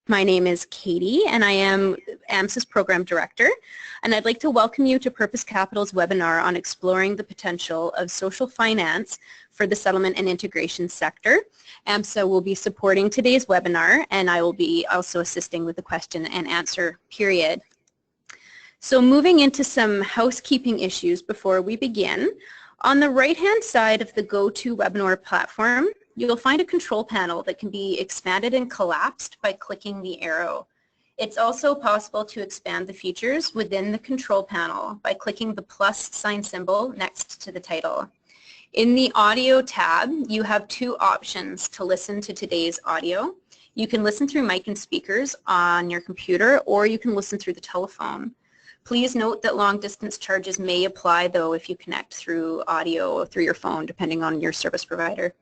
My name is Katie and I am AMSA's Program Director, and I'd like to welcome you to Purpose Capital's webinar on exploring the potential of social finance for the settlement and integration sector. AMSA will be supporting today's webinar, and I will be also assisting with the question and answer period. So moving into some housekeeping issues before we begin, on the right-hand side of the GoToWebinar platform, you'll find a control panel that can be expanded and collapsed by clicking the arrow. It's also possible to expand the features within the control panel by clicking the plus sign symbol next to the title. In the audio tab, you have two options to listen to today's audio. You can listen through mic and speakers on your computer, or you can listen through the telephone. Please note that long distance charges may apply though if you connect through audio or through your phone, depending on your service provider.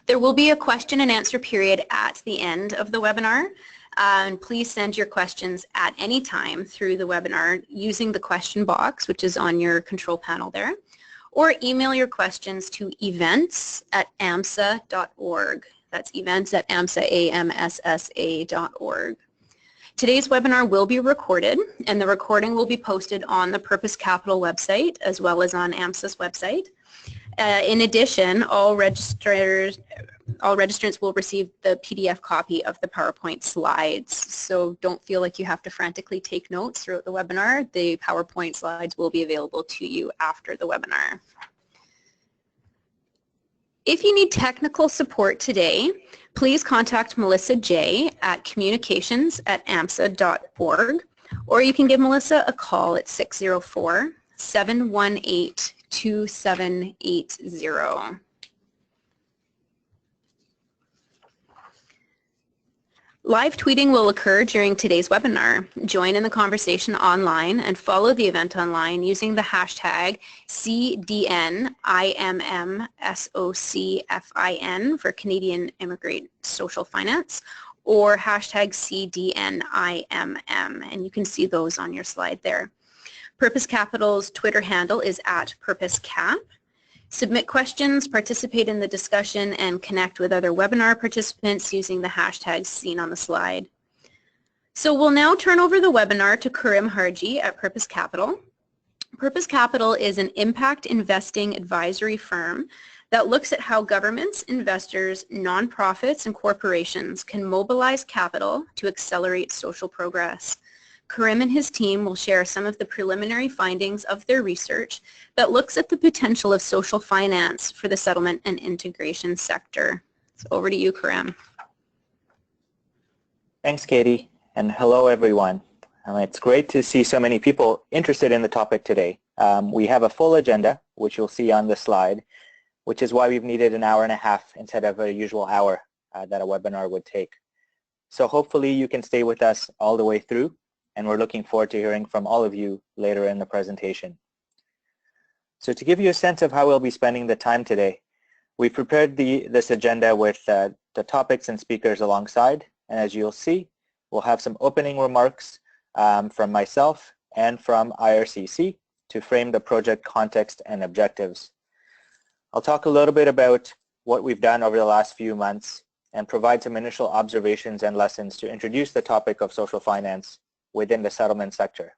There will be a question and answer period at the end of the webinar, and please send your questions at any time through the webinar using the question box, which is on your control panel there, or email your questions to events@amsa.org. That's events@amsa.org. Today's webinar will be recorded, and the recording will be posted on the Purpose Capital website as well as on AMSA's website. In addition, all registrants will receive the PDF copy of the PowerPoint slides, so don't feel like you have to frantically take notes throughout the webinar. The PowerPoint slides will be available to you after the webinar. If you need technical support today, please contact Melissa J. at communications@amsa.org, or you can give Melissa a call at 604-718-2780. Live tweeting will occur during today's webinar. Join in the conversation online and follow the event online using the hashtag CDNIMMSOCFIN for Canadian Immigrant Social Finance, or hashtag CDNIMM, and you can see those on your slide there. Purpose Capital's Twitter handle is @PurposeCap. Submit questions, participate in the discussion, and connect with other webinar participants using the hashtags seen on the slide. So we'll now turn over the webinar to Karim Harji at Purpose Capital. Purpose Capital is an impact investing advisory firm that looks at how governments, investors, nonprofits, and corporations can mobilize capital to accelerate social progress. Karim and his team will share some of the preliminary findings of their research that looks at the potential of social finance for the settlement and integration sector. So over to you, Karim. Thanks, Katie, and hello, everyone. It's great to see so many people interested in the topic today. We have a full agenda, which you'll see on the slide, which is why we've needed an hour and a half instead of a usual hour that a webinar would take. So hopefully you can stay with us all the way through, and we're looking forward to hearing from all of you later in the presentation. So to give you a sense of how we'll be spending the time today, we prepared this agenda with the topics and speakers alongside, and as you'll see, we'll have some opening remarks from myself and from IRCC to frame the project context and objectives. I'll talk a little bit about what we've done over the last few months and provide some initial observations and lessons to introduce the topic of social finance within the settlement sector.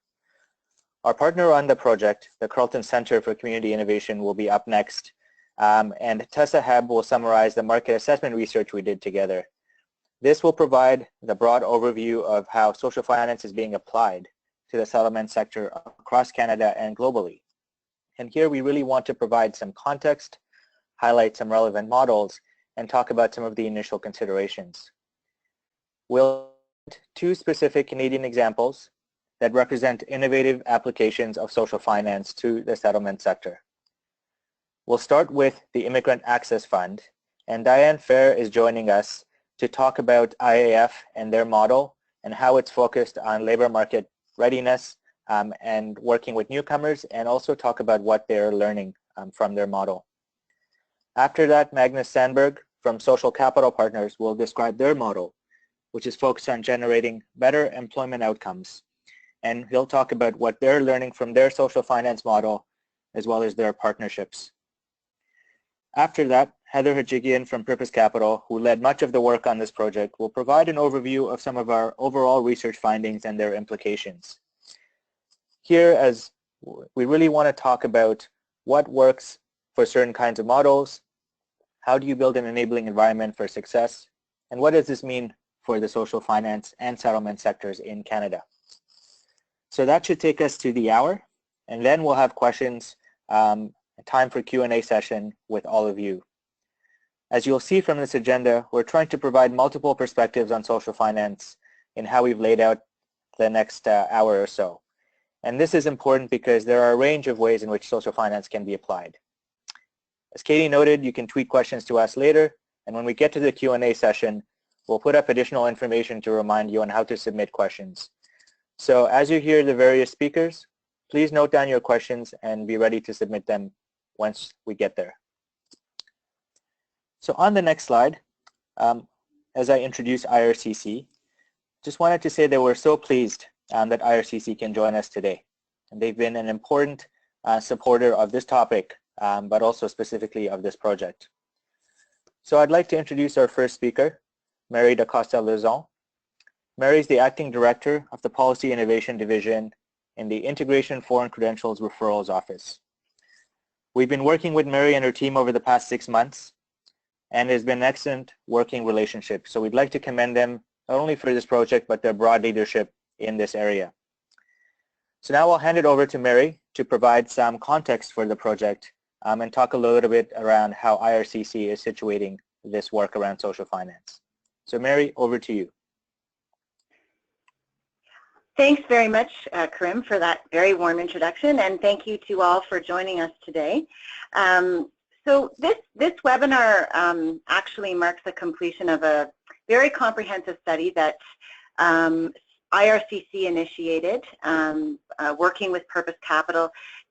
Our partner on the project, the Carleton Centre for Community Innovation, will be up next, and Tessa will summarize the market assessment research we did together. This will provide the broad overview of how social finance is being applied to the settlement sector across Canada and globally. And here we really want to provide some context, highlight some relevant models, and talk about some of the initial considerations. We'll two specific Canadian examples that represent innovative applications of social finance to the settlement sector. We'll start with the Immigrant Access Fund, and Diane Fair is joining us to talk about IAF and their model and how it's focused on labor market readiness and working with newcomers, and also talk about what they're learning from their model. After that, Magnus Sandberg from Social Capital Partners will describe their model, which is focused on generating better employment outcomes. And he'll talk about what they're learning from their social finance model as well as their partnerships. After that, Heather Hajigian from Purpose Capital, who led much of the work on this project, will provide an overview of some of our overall research findings and their implications. Here, as we really want to talk about what works for certain kinds of models, how do you build an enabling environment for success, and what does this mean for the social finance and settlement sectors in Canada. So that should take us to the hour, and then we'll have questions, time for Q&A session with all of you. As you'll see from this agenda, we're trying to provide multiple perspectives on social finance in how we've laid out the next hour or so. And this is important because there are a range of ways in which social finance can be applied. As Katie noted, you can tweet questions to us later, and when we get to the Q&A session, we'll put up additional information to remind you on how to submit questions. So as you hear the various speakers, please note down your questions and be ready to submit them once we get there. So on the next slide, as I introduce IRCC, just wanted to say that we're so pleased that IRCC can join us today. And they've been an important supporter of this topic, but also specifically of this project. So I'd like to introduce our first speaker, Mary DaCosta-Luzon. Mary is the Acting Director of the Policy Innovation Division in the Integration Foreign Credentials Referrals Office. We've been working with Mary and her team over the past 6 months, and it has been an excellent working relationship. So we'd like to commend them not only for this project, but their broad leadership in this area. So now I'll hand it over to Mary to provide some context for the project and talk a little bit around how IRCC is situating this work around social finance. So Mary, over to you. Thanks very much, Karim, for that very warm introduction, and thank you to all for joining us today. So this webinar actually marks the completion of a very comprehensive study that IRCC initiated, working with Purpose Capital,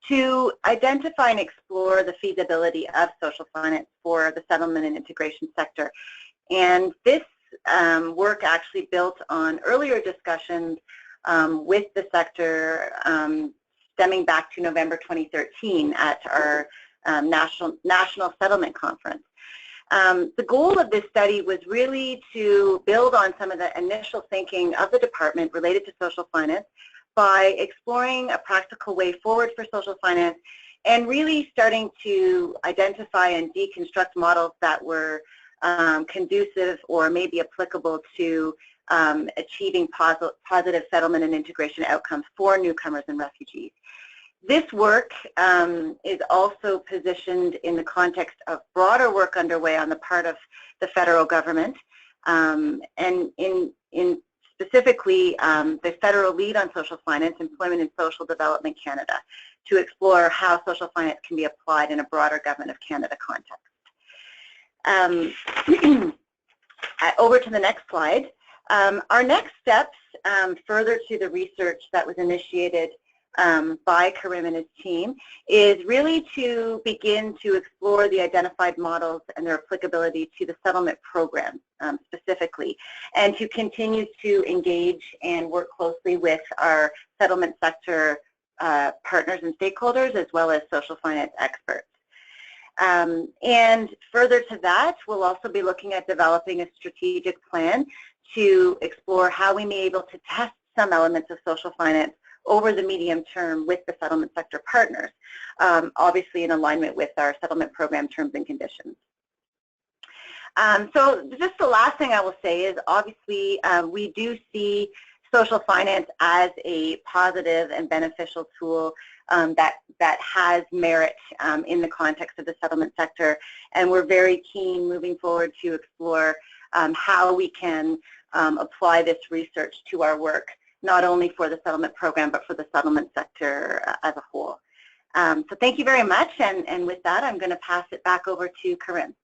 to identify and explore the feasibility of social finance for the settlement and integration sector. And this work actually built on earlier discussions with the sector stemming back to November 2013 at our National Settlement Conference. The goal of this study was really to build on some of the initial thinking of the department related to social finance by exploring a practical way forward for social finance and really starting to identify and deconstruct models that were conducive or maybe applicable to achieving positive settlement and integration outcomes for newcomers and refugees. This work is also positioned in the context of broader work underway on the part of the federal government, and in specifically the federal lead on social finance, Employment and Social Development Canada, to explore how social finance can be applied in a broader Government of Canada context. Over to the next slide. Our next steps, further to the research that was initiated by Karim and his team, is really to begin to explore the identified models and their applicability to the settlement program specifically, and to continue to engage and work closely with our settlement sector partners and stakeholders, as well as social finance experts. And further to that, we'll also be looking at developing a strategic plan to explore how we may be able to test some elements of social finance over the medium term with the settlement sector partners, obviously in alignment with our settlement program terms and conditions. So just the last thing I will say is obviously we do see social finance as a positive and beneficial tool that has merit in the context of the settlement sector, and we're very keen moving forward to explore how we can apply this research to our work, not only for the settlement program, but for the settlement sector as a whole. So thank you very much, and with that, I'm going to pass it back over to Karim.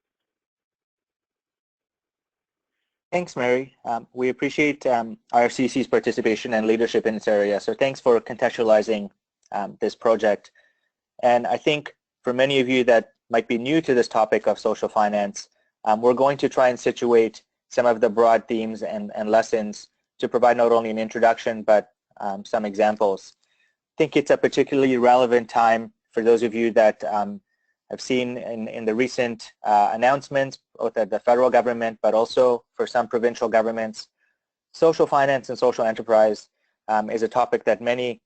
Thanks, Mary. We appreciate IRCC's participation and leadership in this area, so thanks for contextualizing this project. And I think for many of you that might be new to this topic of social finance, we're going to try and situate some of the broad themes and lessons to provide not only an introduction, but some examples. I think it's a particularly relevant time for those of you that I've seen in the recent announcements, both at the federal government, but also for some provincial governments, social finance and social enterprise is a topic that many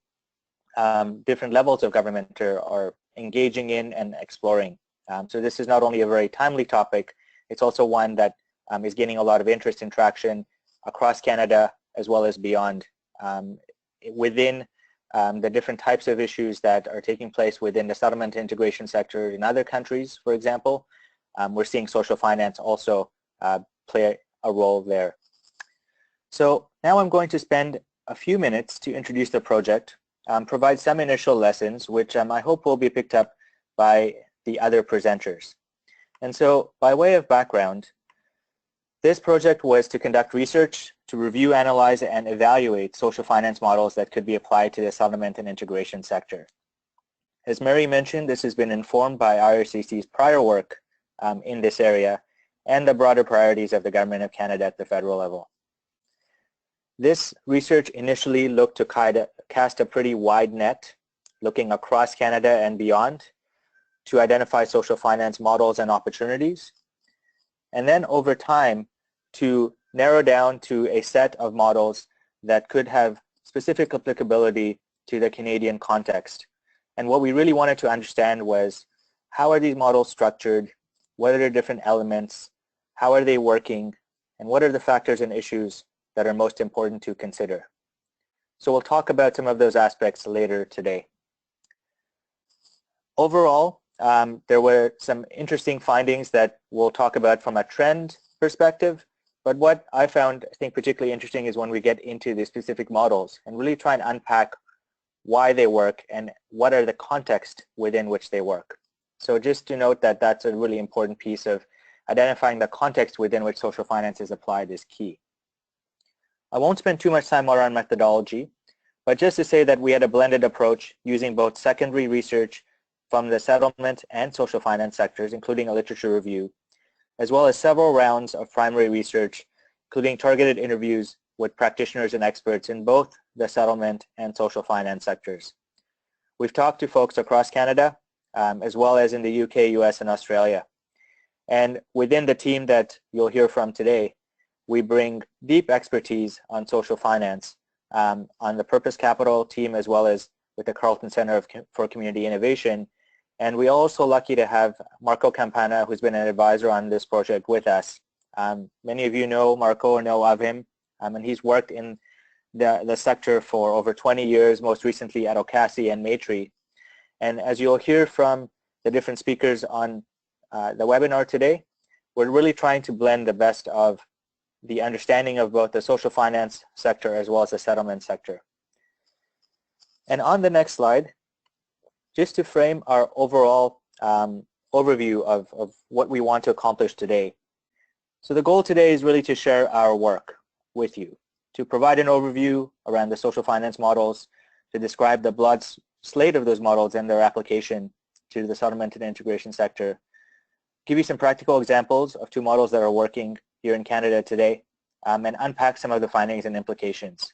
different levels of government are engaging in and exploring. So this is not only a very timely topic, it's also one that is gaining a lot of interest and traction across Canada as well as beyond. Within the different types of issues that are taking place within the settlement integration sector in other countries, for example, we're seeing social finance also play a role there. So now I'm going to spend a few minutes to introduce the project, provide some initial lessons, which I hope will be picked up by the other presenters. And so by way of background, this project was to conduct research, to review, analyze, and evaluate social finance models that could be applied to the settlement and integration sector. As Mary mentioned, this has been informed by IRCC's prior work in this area and the broader priorities of the Government of Canada at the federal level. This research initially looked to cast a pretty wide net, looking across Canada and beyond, to identify social finance models and opportunities, and then over time to narrow down to a set of models that could have specific applicability to the Canadian context. And what we really wanted to understand was, how are these models structured, what are their different elements, how are they working, and what are the factors and issues that are most important to consider. So we'll talk about some of those aspects later today. Overall, there were some interesting findings that we'll talk about from a trend perspective, but what I found, I think, particularly interesting is when we get into the specific models and really try and unpack why they work and what are the context within which they work. So just to note that that's a really important piece of identifying the context within which social finance is applied is key. I won't spend too much time around methodology, but just to say that we had a blended approach using both secondary research from the settlement and social finance sectors, including a literature review, as well as several rounds of primary research, including targeted interviews with practitioners and experts in both the settlement and social finance sectors. We've talked to folks across Canada, as well as in the UK, US, and Australia. And within the team that you'll hear from today, we bring deep expertise on social finance on the Purpose Capital team, as well as with the Carleton Centre for Community Innovation. And we're also lucky to have Marco Campana, who's been an advisor on this project with us. Many of you know Marco or know of him, and he's worked in the sector for over 20 years, most recently at Ocasio and Maitrey. And as you'll hear from the different speakers on the webinar today, we're really trying to blend the best of the understanding of both the social finance sector as well as the settlement sector. And on the next slide, just to frame our overall overview of what we want to accomplish today. So the goal today is really to share our work with you, to provide an overview around the social finance models, to describe the broad slate of those models and their application to the settlement and integration sector, give you some practical examples of two models that are working here in Canada today, and unpack some of the findings and implications.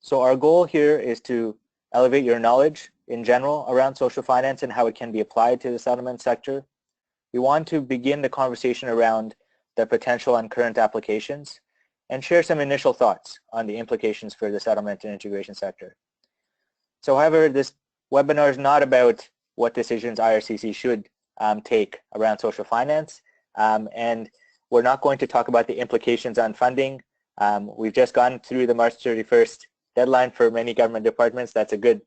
So our goal here is to elevate your knowledge in general around social finance and how it can be applied to the settlement sector. We want to begin the conversation around the potential and current applications and share some initial thoughts on the implications for the settlement and integration sector. So however, this webinar is not about what decisions IRCC should take around social finance, and we're not going to talk about the implications on funding. We've just gone through the March 31st deadline for many government departments. That's a good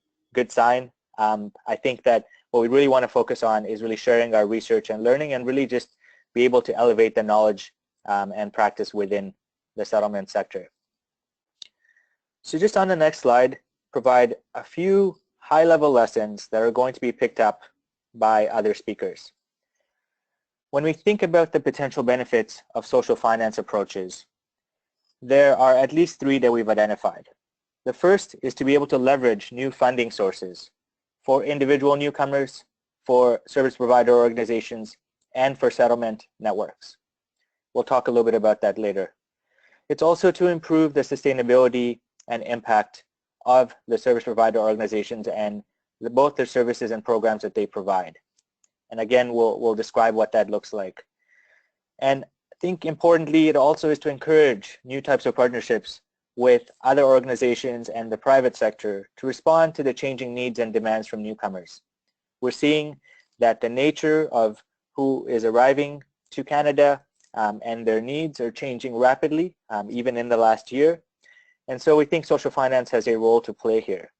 sign. I think that what we really want to focus on is really sharing our research and learning and really just be able to elevate the knowledge and practice within the settlement sector. So just on the next slide, provide a few high-level lessons that are going to be picked up by other speakers. When we think about the potential benefits of social finance approaches, there are at least three that we've identified. The first is to be able to leverage new funding sources for individual newcomers, for service provider organizations, and for settlement networks. We'll talk a little bit about that later. It's also to improve the sustainability and impact of the service provider organizations and both their services and programs that they provide. And again, we'll describe what that looks like. And I think importantly, it also is to encourage new types of partnerships with other organizations and the private sector to respond to the changing needs and demands from newcomers. We're seeing that the nature of who is arriving to Canada and their needs are changing rapidly, even in the last year. And so we think social finance has a role to play here.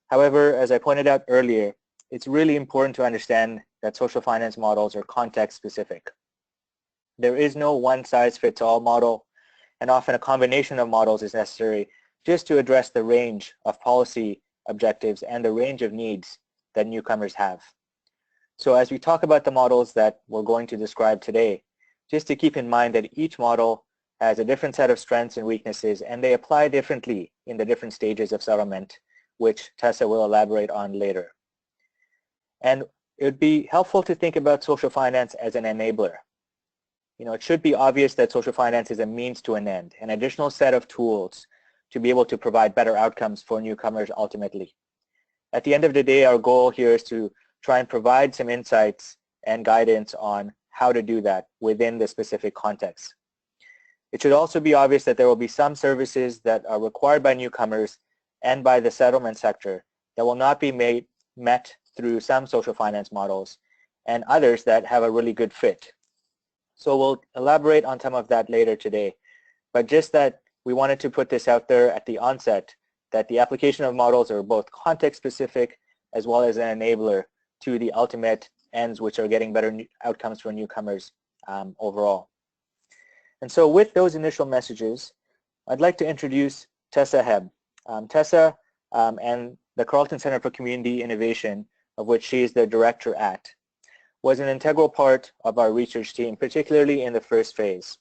However, as I pointed out earlier, it's really important to understand that social finance models are context specific. There is no one-size-fits-all model, and often a combination of models is necessary just to address the range of policy objectives and the range of needs that newcomers have. So as we talk about the models that we're going to describe today, just to keep in mind that each model has a different set of strengths and weaknesses, and they apply differently in the different stages of settlement, which Tessa will elaborate on later. And it would be helpful to think about social finance as an enabler. You know, it should be obvious that social finance is a means to an end, an additional set of tools to be able to provide better outcomes for newcomers ultimately. At the end of the day, our goal here is to try and provide some insights and guidance on how to do that within the specific context. It should also be obvious that there will be some services that are required by newcomers and by the settlement sector that will not be met through some social finance models, and others that have a really good fit. So we'll elaborate on some of that later today, but just that we wanted to put this out there at the onset, that the application of models are both context specific as well as an enabler to the ultimate ends, which are getting better outcomes for newcomers overall. And so with those initial messages, I'd like to introduce Tessa Heb. Tessa and the Carleton Center for Community Innovation, of which she is the director at, was an integral part of our research team, particularly in the first phase.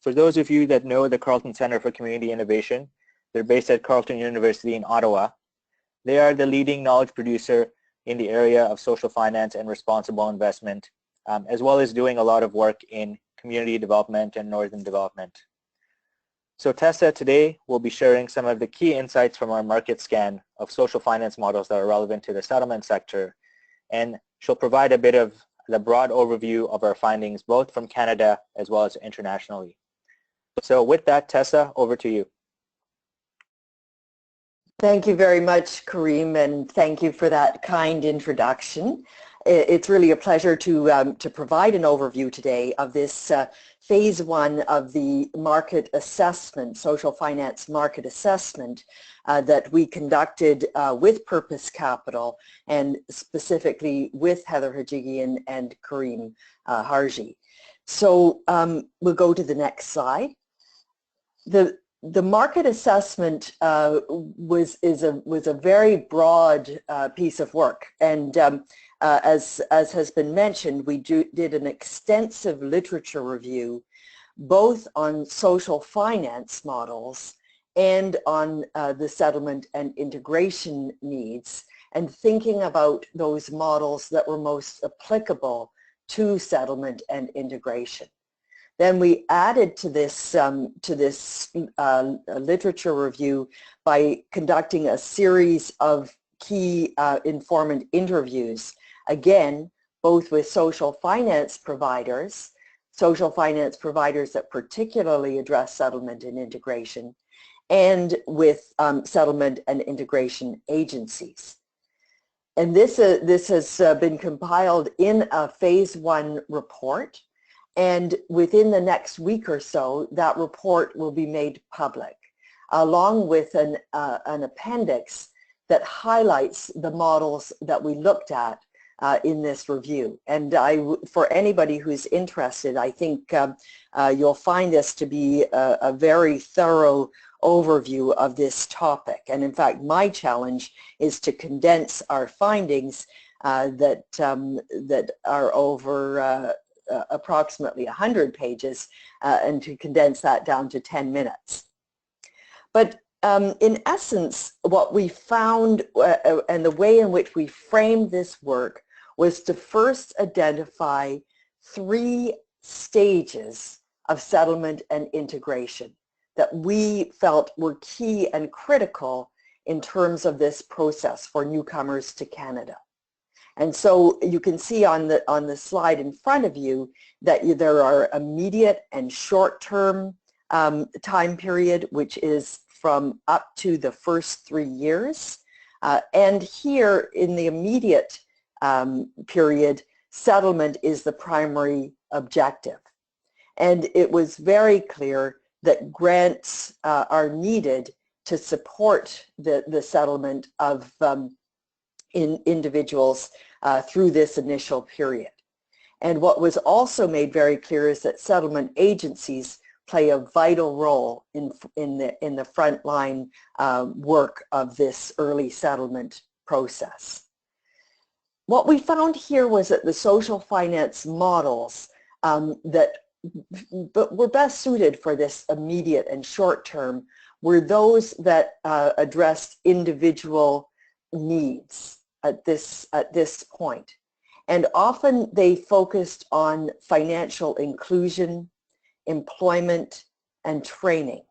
For those of you that know the Carleton Center for Community Innovation, they're based at Carleton University in Ottawa. They are the leading knowledge producer in the area of social finance and responsible investment, as well as doing a lot of work in community development and northern development. So Tessa today will be sharing some of the key insights from our market scan of social finance models that are relevant to the settlement sector, and she'll provide a bit of the broad overview of our findings both from Canada as well as internationally. So with that, Tessa, over to you. Thank you very much, Kareem, and thank you for that kind introduction. It's really a pleasure to provide an overview today of this phase one of the market assessment, social finance market assessment that we conducted with Purpose Capital and specifically with Heather Hajigian and Kareem Harji. So we'll go to the next slide. The market assessment was a very broad piece of work, and as has been mentioned, we did an extensive literature review both on social finance models and on the settlement and integration needs, and thinking about those models that were most applicable to settlement and integration. Then we added to this literature review by conducting a series of key informant interviews, again, both with social finance providers that particularly address settlement and integration, and with settlement and integration agencies. And this has been compiled in a phase one report, and within the next week or so, that report will be made public, along with an appendix that highlights the models that we looked at in this review. And for anybody who's interested, I think you'll find this to be a very thorough overview of this topic. And in fact, my challenge is to condense our findings that are over approximately 100 pages and to condense that down to 10 minutes. But in essence, what we found and the way in which we framed this work was to first identify 3 stages of settlement and integration that we felt were key and critical in terms of this process for newcomers to Canada. And so you can see on the slide in front of you that there are immediate and short-term time period, which is from up to the first 3 years. And here in the immediate period, settlement is the primary objective. And it was very clear that grants are needed to support the settlement of individuals through this initial period. And what was also made very clear is that settlement agencies play a vital role in the frontline work of this early settlement process. What we found here was that the social finance models that were best suited for this immediate and short term were those that addressed individual needs at this point. And often they focused on financial inclusion, employment, and training.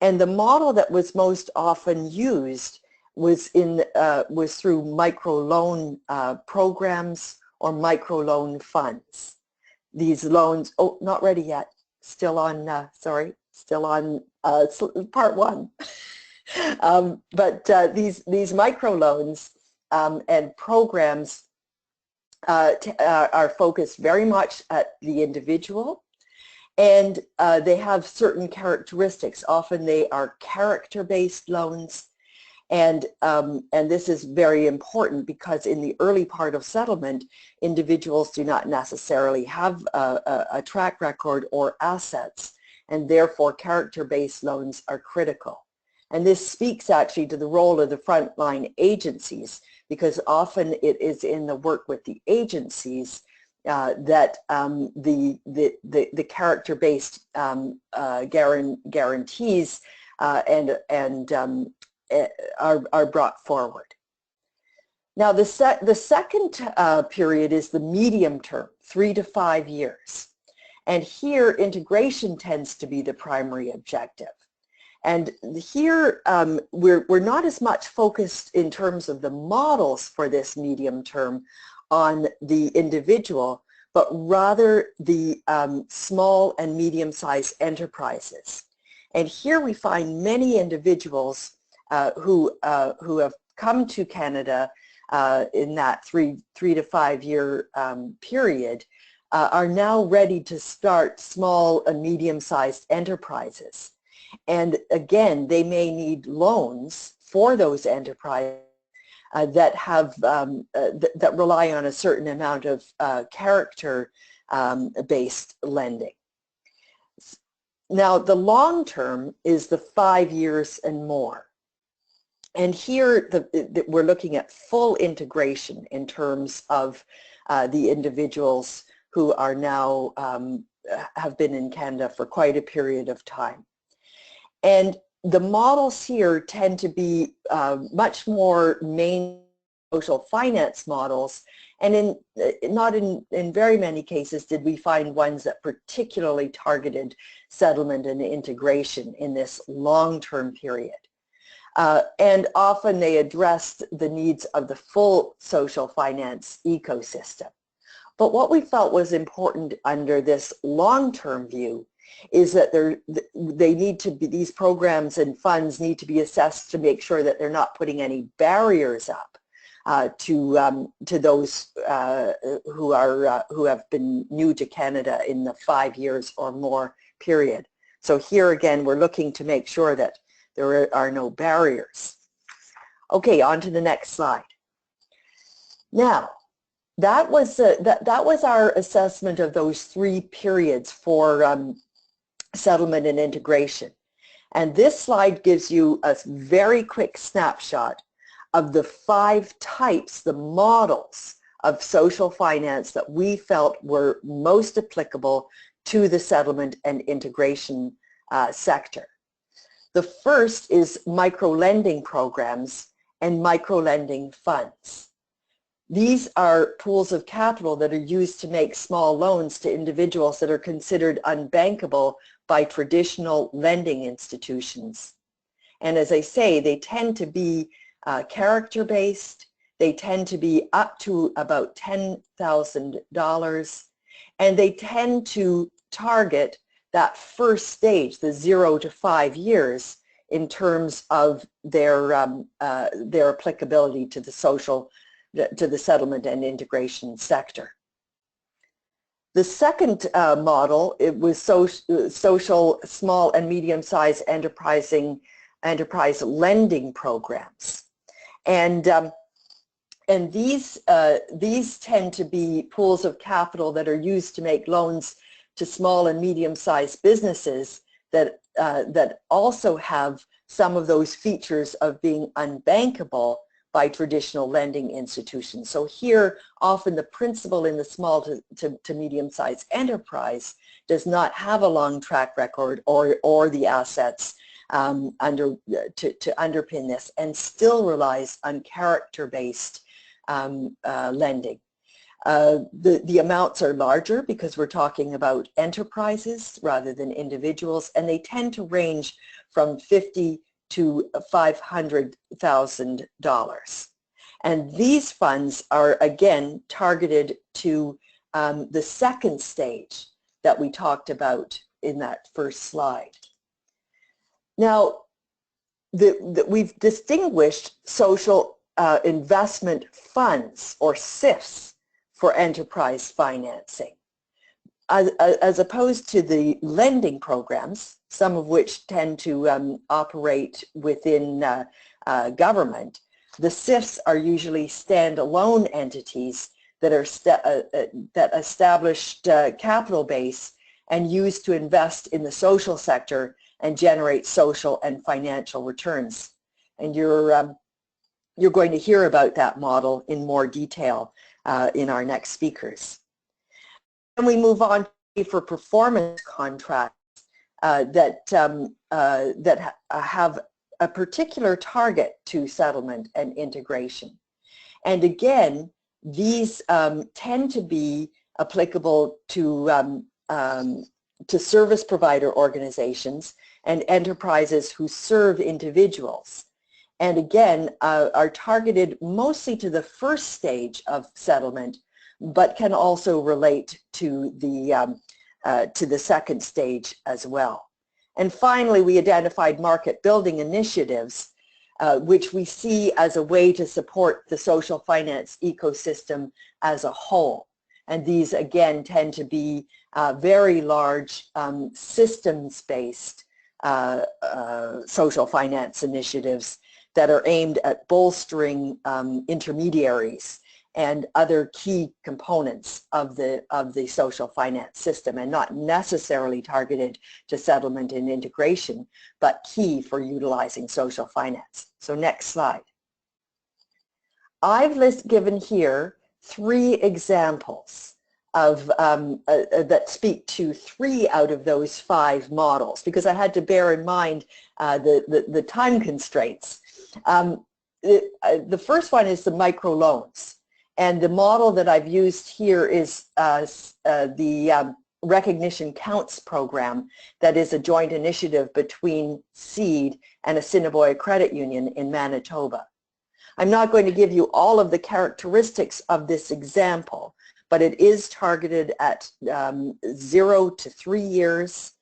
And the model that was most often used was through microloan programs or microloan funds. These loans, oh, not ready yet, still on, sorry, still on part one. But these microloans and programs are focused very much at the individual, and they have certain characteristics. Often they are character-based loans, and this is very important because in the early part of settlement, individuals do not necessarily have a track record or assets, and therefore character-based loans are critical. And this speaks actually to the role of the frontline agencies, because often it is in the work with the agencies that the character-based guarantees are brought forward. Now the second period is the medium term, 3 to 5 years. And here integration tends to be the primary objective. And here we're not as much focused in terms of the models for this medium term on the individual, but rather the small and medium-sized enterprises. And here we find many individuals who have come to Canada in that 3 to 5 year period are now ready to start small and medium-sized enterprises. And again, they may need loans for those enterprises that have that rely on a certain amount of character-based lending. Now, the long term is the 5 years and more. And here we're looking at full integration in terms of the individuals who are now have been in Canada for quite a period of time. And the models here tend to be much more main social finance models, and not in very many cases did we find ones that particularly targeted settlement and integration in this long-term period. And often they addressed the needs of the full social finance ecosystem. But what we felt was important under this long-term view is that they need to be, these programs and funds need to be assessed to make sure that they're not putting any barriers up to those who have been new to Canada in the 5 years or more period. So here again, we're looking to make sure that there are no barriers. Okay, on to the next slide. Now, that was our assessment of those 3 periods for settlement and integration. And this slide gives you a very quick snapshot of the 5 types, the models of social finance that we felt were most applicable to the settlement and integration sector. The first is micro-lending programs and micro-lending funds. These are pools of capital that are used to make small loans to individuals that are considered unbankable by traditional lending institutions. And as I say, they tend to be character-based, They tend to be up to about $10,000, and they tend to target that first stage, the 0 to 5 years, in terms of their applicability to the settlement and integration sector. The second model, it was social small and medium-sized enterprise lending programs, and these tend to be pools of capital that are used to make loans to small and medium-sized businesses that also have some of those features of being unbankable by traditional lending institutions. So here, often the principal in the small to medium-sized enterprise does not have a long track record or the assets to underpin this, and still relies on character-based lending. The amounts are larger because we're talking about enterprises rather than individuals, and they tend to range from $50,000 to $500,000. And these funds are again targeted to the second stage that we talked about in that first slide. Now, we've distinguished social investment funds, or SIFs, for enterprise financing, as opposed to the lending programs, some of which tend to operate within government. The SIFs are usually standalone entities that are that established capital base and used to invest in the social sector and generate social and financial returns. And you're going to hear about that model in more detail in our next speakers. And we move on to for performance contracts that have a particular target to settlement and integration. And again, these tend to be applicable to service provider organizations and enterprises who serve individuals. And again, are targeted mostly to the first stage of settlement, but can also relate to the second stage as well. And finally, we identified market building initiatives, which we see as a way to support the social finance ecosystem as a whole. And these again tend to be very large systems-based social finance initiatives that are aimed at bolstering intermediaries and other key components of the social finance system, and not necessarily targeted to settlement and integration, but key for utilizing social finance. So next slide. I've given here 3 examples of that speak to 3 out of those 5 models, because I had to bear in mind the time constraints. The first one is the microloans, and the model that I've used here is the Recognition Counts program, that is a joint initiative between SEED and Assiniboia Credit Union in Manitoba. I'm not going to give you all of the characteristics of this example, but it is targeted at 0 to 3 years.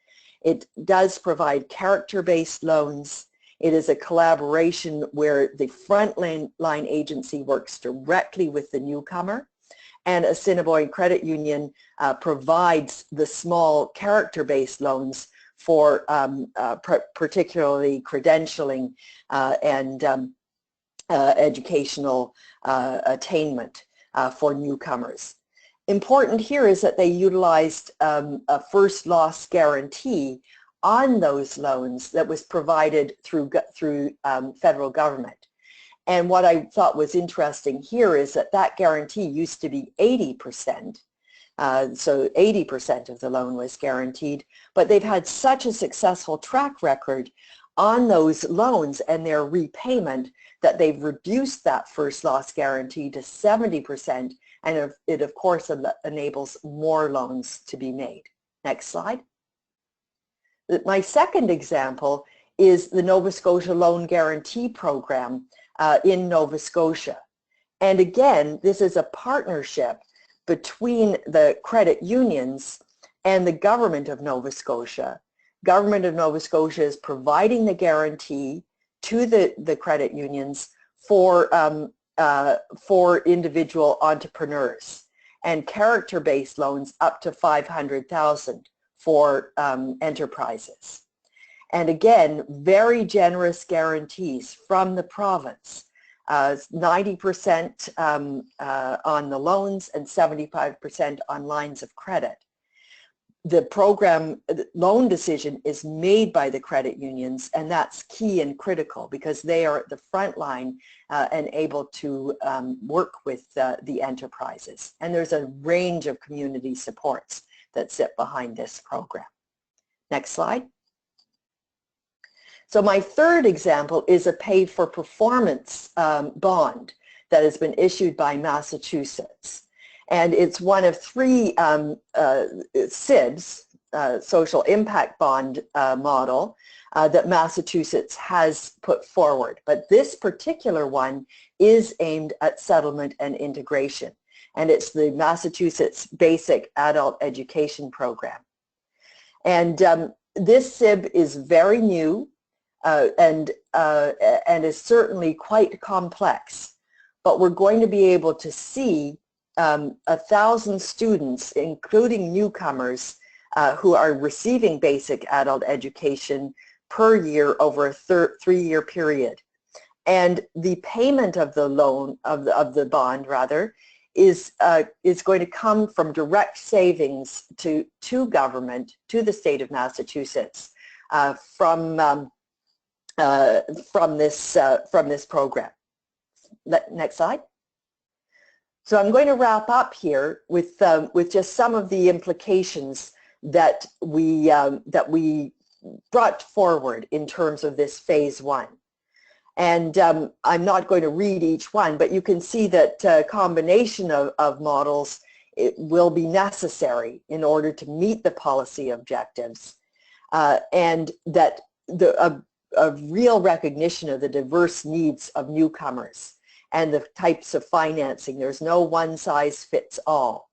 It does provide character-based loans. It is a collaboration where the frontline agency works directly with the newcomer, and Assiniboia Credit Union provides the small character-based loans for particularly credentialing and educational attainment for newcomers. Important here is that they utilized a first loss guarantee on those loans that was provided through federal government. And what I thought was interesting here is that guarantee used to be 80%. So 80% of the loan was guaranteed, but they've had such a successful track record on those loans and their repayment that they've reduced that first loss guarantee to 70%, and it of course enables more loans to be made. Next slide. My second example is the Nova Scotia Loan Guarantee Program in Nova Scotia. And again, this is a partnership between the credit unions and the government of Nova Scotia. Government of Nova Scotia is providing the guarantee to the credit unions for individual entrepreneurs, and character-based loans up to $500,000 for enterprises. And again, very generous guarantees from the province, 90% on the loans and 75% on lines of credit. The program loan decision is made by the credit unions, and that's key and critical because they are at the front line and able to work with the enterprises. And there's a range of community supports that sit behind this program. Next slide. So my third example is a PayforPerformance bond that has been issued by Massachusetts. And it's one of three SIBs, social impact bond model, that Massachusetts has put forward. But this particular one is aimed at settlement and integration. And it's the Massachusetts Basic Adult Education Program. And this SIB is very new and is certainly quite complex. But we're going to be able to see 1,000 students, including newcomers, who are receiving basic adult education per year over a 3-year period. And the payment of the loan, of the bond rather, is going to come from direct savings to government, to the state of Massachusetts, from this program. Next slide. So I'm going to wrap up here with just some of the implications that we brought forward in terms of this phase 1. And I'm not going to read each one, but you can see that a combination of models will be necessary in order to meet the policy objectives, and that a real recognition of the diverse needs of newcomers and the types of financing. There's no one size fits all,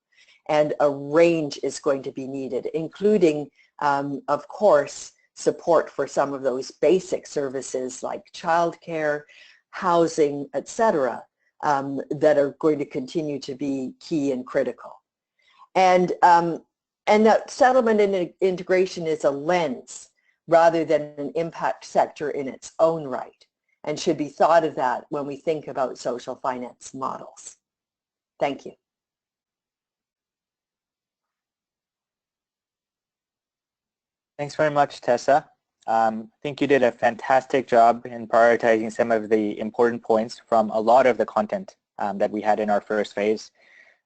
and a range is going to be needed, including, of course, support for some of those basic services like childcare, housing, etc., that are going to continue to be key and critical. And that settlement and integration is a lens rather than an impact sector in its own right, and should be thought of that when we think about social finance models. Thank you. Thanks very much, Tessa. I think you did a fantastic job in prioritizing some of the important points from a lot of the content that we had in our first phase.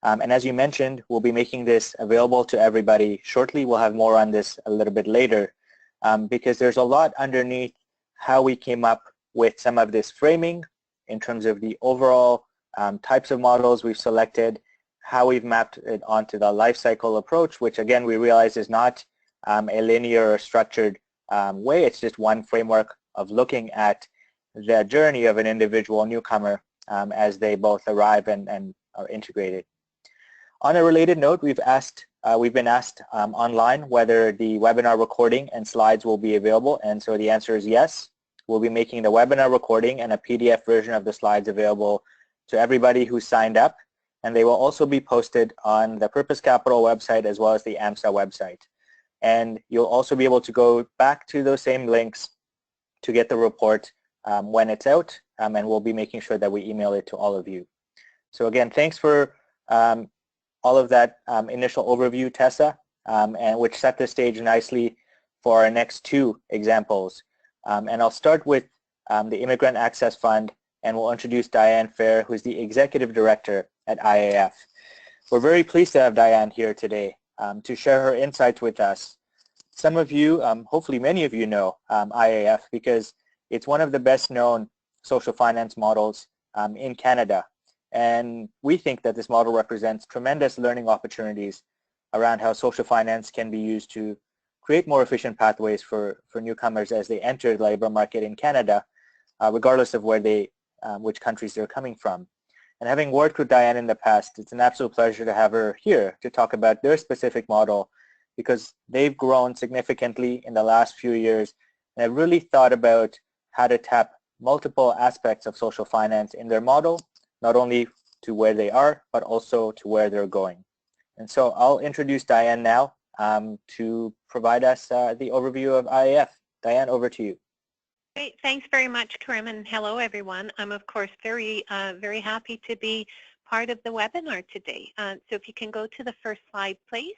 And as you mentioned, we'll be making this available to everybody shortly. We'll have more on this a little bit later, because there's a lot underneath how we came up with some of this framing in terms of the overall types of models we've selected, how we've mapped it onto the life cycle approach, which again we realize is not a linear or structured way. It's just one framework of looking at the journey of an individual newcomer as they both arrive and are integrated. On a related note, we've been asked online whether the webinar recording and slides will be available, and so the answer is yes. We'll be making the webinar recording and a PDF version of the slides available to everybody who signed up, and they will also be posted on the Purpose Capital website as well as the AMSA website. And you'll also be able to go back to those same links to get the report when it's out, and we'll be making sure that we email it to all of you. So again, thanks for all of that initial overview, Tessa, and which set the stage nicely for our next two examples. And I'll start with the Immigrant Access Fund, and we'll introduce Diane Fair, who's the Executive Director at IAF. We're very pleased to have Diane here today to share her insights with us. Some of you, hopefully many of you know IAF because it's one of the best known social finance models in Canada. And we think that this model represents tremendous learning opportunities around how social finance can be used to create more efficient pathways for newcomers as they enter the labor market in Canada, regardless of where which countries they're coming from. And having worked with Diane in the past, it's an absolute pleasure to have her here to talk about their specific model, because they've grown significantly in the last few years and have really thought about how to tap multiple aspects of social finance in their model, not only to where they are, but also to where they're going. And so I'll introduce Diane now to provide us the overview of IAF. Diane, over to you. Great. Thanks very much, Karim, and hello, everyone. I'm, of course, very happy to be part of the webinar today. So if you can go to the first slide, please.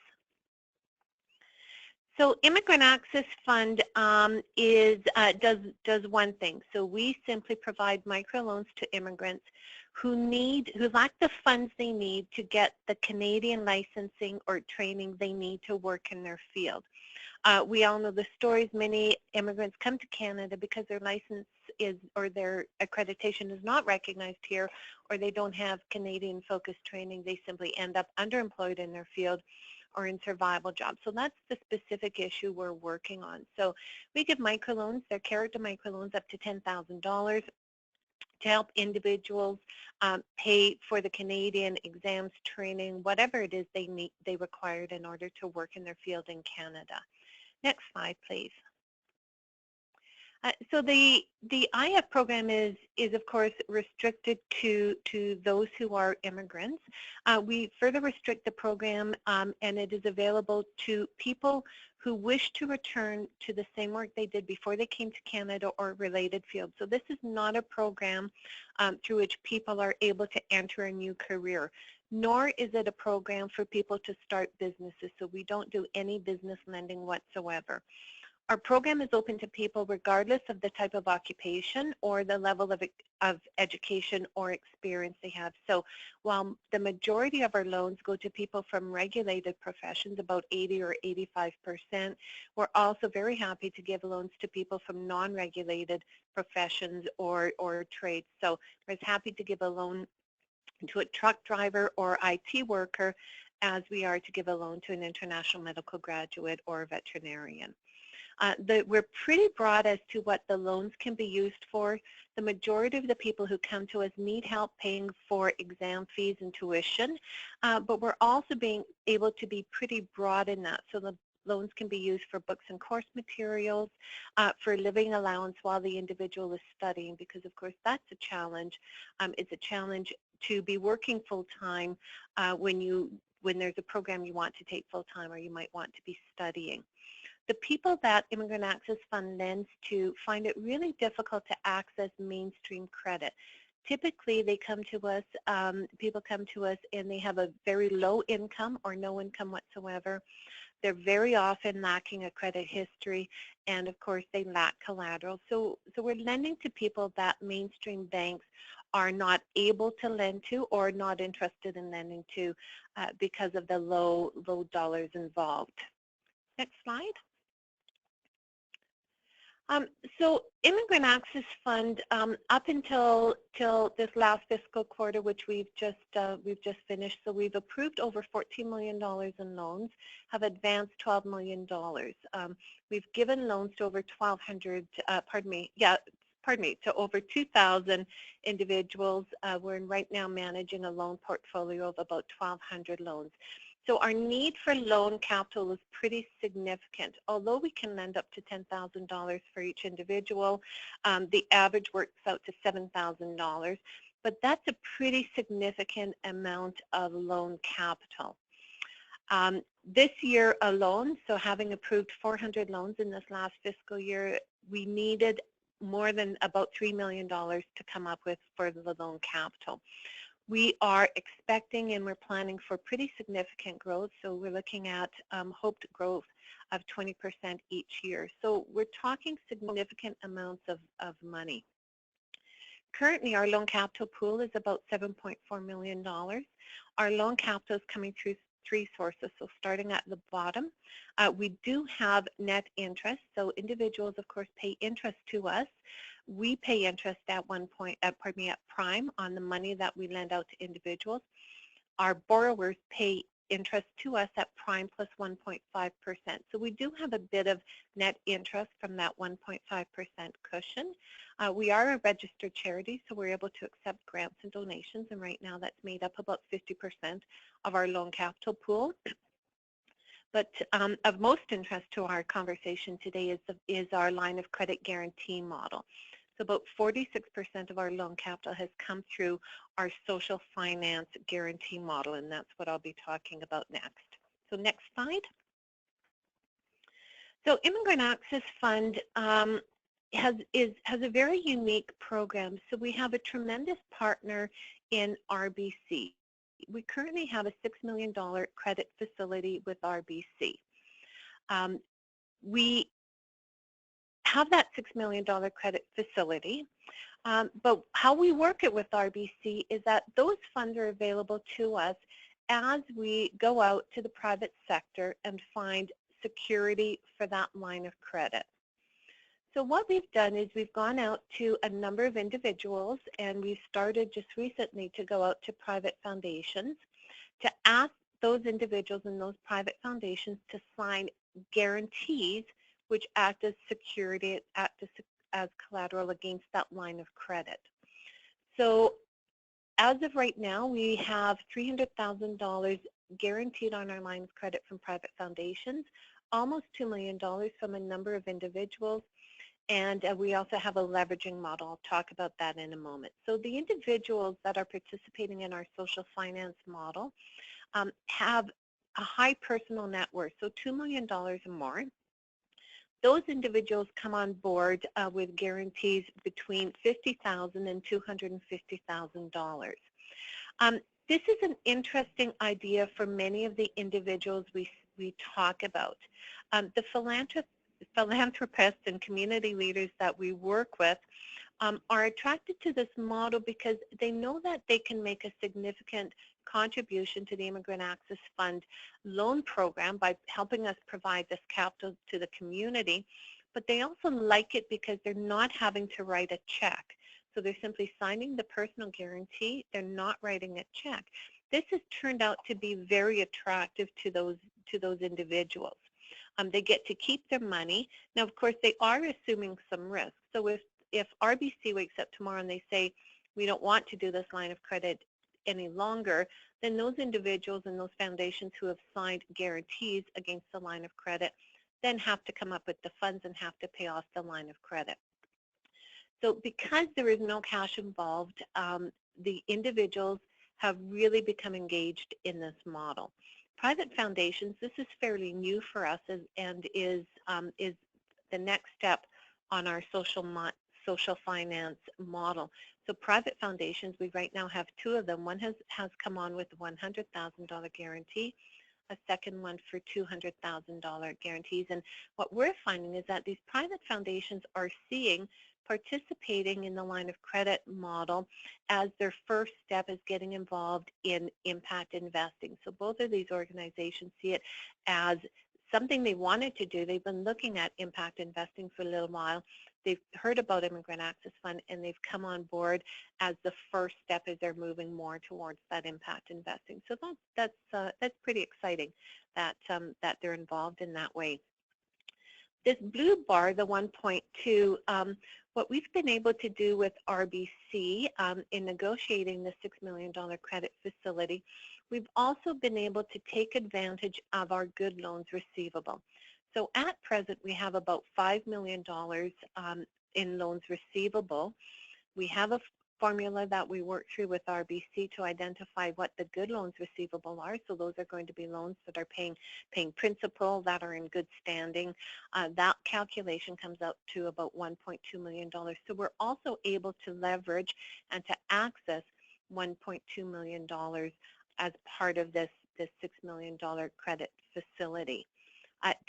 So Immigrant Access Fund does one thing. So we simply provide microloans to immigrants who lack the funds they need to get the Canadian licensing or training they need to work in their field. We all know the stories. Many immigrants come to Canada because their license is, or their accreditation is not recognized here, or they don't have Canadian-focused training. They simply end up underemployed in their field or in survival jobs. So that's the specific issue we're working on. So we give microloans, they're character microloans up to $10,000 to help individuals pay for the Canadian exams, training, whatever it is they required in order to work in their field in Canada. Next slide, please. So the IF program is of course restricted to those who are immigrants. We further restrict the program and it is available to people who wish to return to the same work they did before they came to Canada or related fields. So this is not a program through which people are able to enter a new career, nor is it a program for people to start businesses. So we don't do any business lending whatsoever. Our program is open to people regardless of the type of occupation or the level of education or experience they have. So while the majority of our loans go to people from regulated professions, about 80 or 85%, we're also very happy to give loans to people from non-regulated professions or trades. So we're as happy to give a loan to a truck driver or IT worker as we are to give a loan to an international medical graduate or a veterinarian. We're pretty broad as to what the loans can be used for. The majority of the people who come to us need help paying for exam fees and tuition, but we're also being able to be pretty broad in that. So the loans can be used for books and course materials, for living allowance while the individual is studying, because of course that's a challenge. It's a challenge to be working full-time when there's a program you want to take full-time or you might want to be studying. The people that Immigrant Access Fund lends to find it really difficult to access mainstream credit. Typically, they come to us, people come to us and they have a very low income or no income whatsoever. They're very often lacking a credit history, and of course they lack collateral. So we're lending to people that mainstream banks are not able to lend to or not interested in lending to because of the low dollars involved. Next slide. So Immigrant Access Fund, up until this last fiscal quarter, which we've just finished, so we've approved over $14 million in loans, have advanced $12 million. We've given loans to over 1,200, to over 2,000 individuals. We're right now managing a loan portfolio of about 1,200 loans. So our need for loan capital is pretty significant. Although we can lend up to $10,000 for each individual, the average works out to $7,000, but that's a pretty significant amount of loan capital. This year alone, so having approved 400 loans in this last fiscal year, we needed more than about $3 million to come up with for the loan capital. We are expecting and we're planning for pretty significant growth, so we're looking at hoped growth of 20% each year. So we're talking significant amounts of money. Currently, our loan capital pool is about $7.4 million. Our loan capital is coming through three sources. So starting at the bottom, we do have net interest. So individuals, of course, pay interest to us. We pay interest at at prime on the money that we lend out to individuals. Our borrowers pay interest to us at prime plus 1.5%. So we do have a bit of net interest from that 1.5% cushion. We are a registered charity, so we're able to accept grants and donations, and right now that's made up about 50% of our loan capital pool. But of most interest to our conversation today is our line of credit guarantee model. So about 46% of our loan capital has come through our social finance guarantee model, and that's what I'll be talking about next. So next slide. So Immigrant Access Fund has a very unique program. So we have a tremendous partner in RBC. We currently have a $6 million credit facility with RBC. We have that $6 million credit facility, but how we work it with RBC is that those funds are available to us as we go out to the private sector and find security for that line of credit. So what we've done is we've gone out to a number of individuals, and we've started just recently to go out to private foundations to ask those individuals and those private foundations to sign guarantees which act as security, act as collateral against that line of credit. So as of right now, we have $300,000 guaranteed on our line of credit from private foundations, almost $2 million from a number of individuals, and we also have a leveraging model. I'll talk about that in a moment. So the individuals that are participating in our social finance model have a high personal net worth, so $2 million or more. Those individuals come on board with guarantees between $50,000 and $250,000. This is an interesting idea for many of the individuals we talk about. The philanthropists and community leaders that we work with are attracted to this model because they know that they can make a significant contribution to the Immigrant Access Fund loan program by helping us provide this capital to the community, but they also like it because they're not having to write a check. So they're simply signing the personal guarantee, they're not writing a check. This has turned out to be very attractive to those individuals. They get to keep their money. Now, of course, they are assuming some risk. So if RBC wakes up tomorrow and they say, we don't want to do this line of credit any longer, then those individuals and those foundations who have signed guarantees against the line of credit then have to come up with the funds and have to pay off the line of credit. So because there is no cash involved, the individuals have really become engaged in this model. Private foundations, this is fairly new for us and is the next step on our social finance model. So private foundations, we right now have two of them. One has come on with a $100,000 guarantee, a second one for $200,000 guarantees. And what we're finding is that these private foundations are seeing participating in the line of credit model as their first step is getting involved in impact investing. So both of these organizations see it as something they wanted to do. They've been looking at impact investing for a little while. They've heard about Immigrant Access Fund and they've come on board as the first step as they're moving more towards that impact investing. So that's pretty exciting that they're involved in that way. This blue bar, the 1.2, what we've been able to do with RBC in negotiating the $6 million credit facility, we've also been able to take advantage of our good loans receivable. So at present, we have about $5 million in loans receivable. We have a formula that we work through with RBC to identify what the good loans receivable are. So those are going to be loans that are paying principal, that are in good standing. That calculation comes out to about $1.2 million. So we're also able to leverage and to access $1.2 million as part of this $6 million credit facility.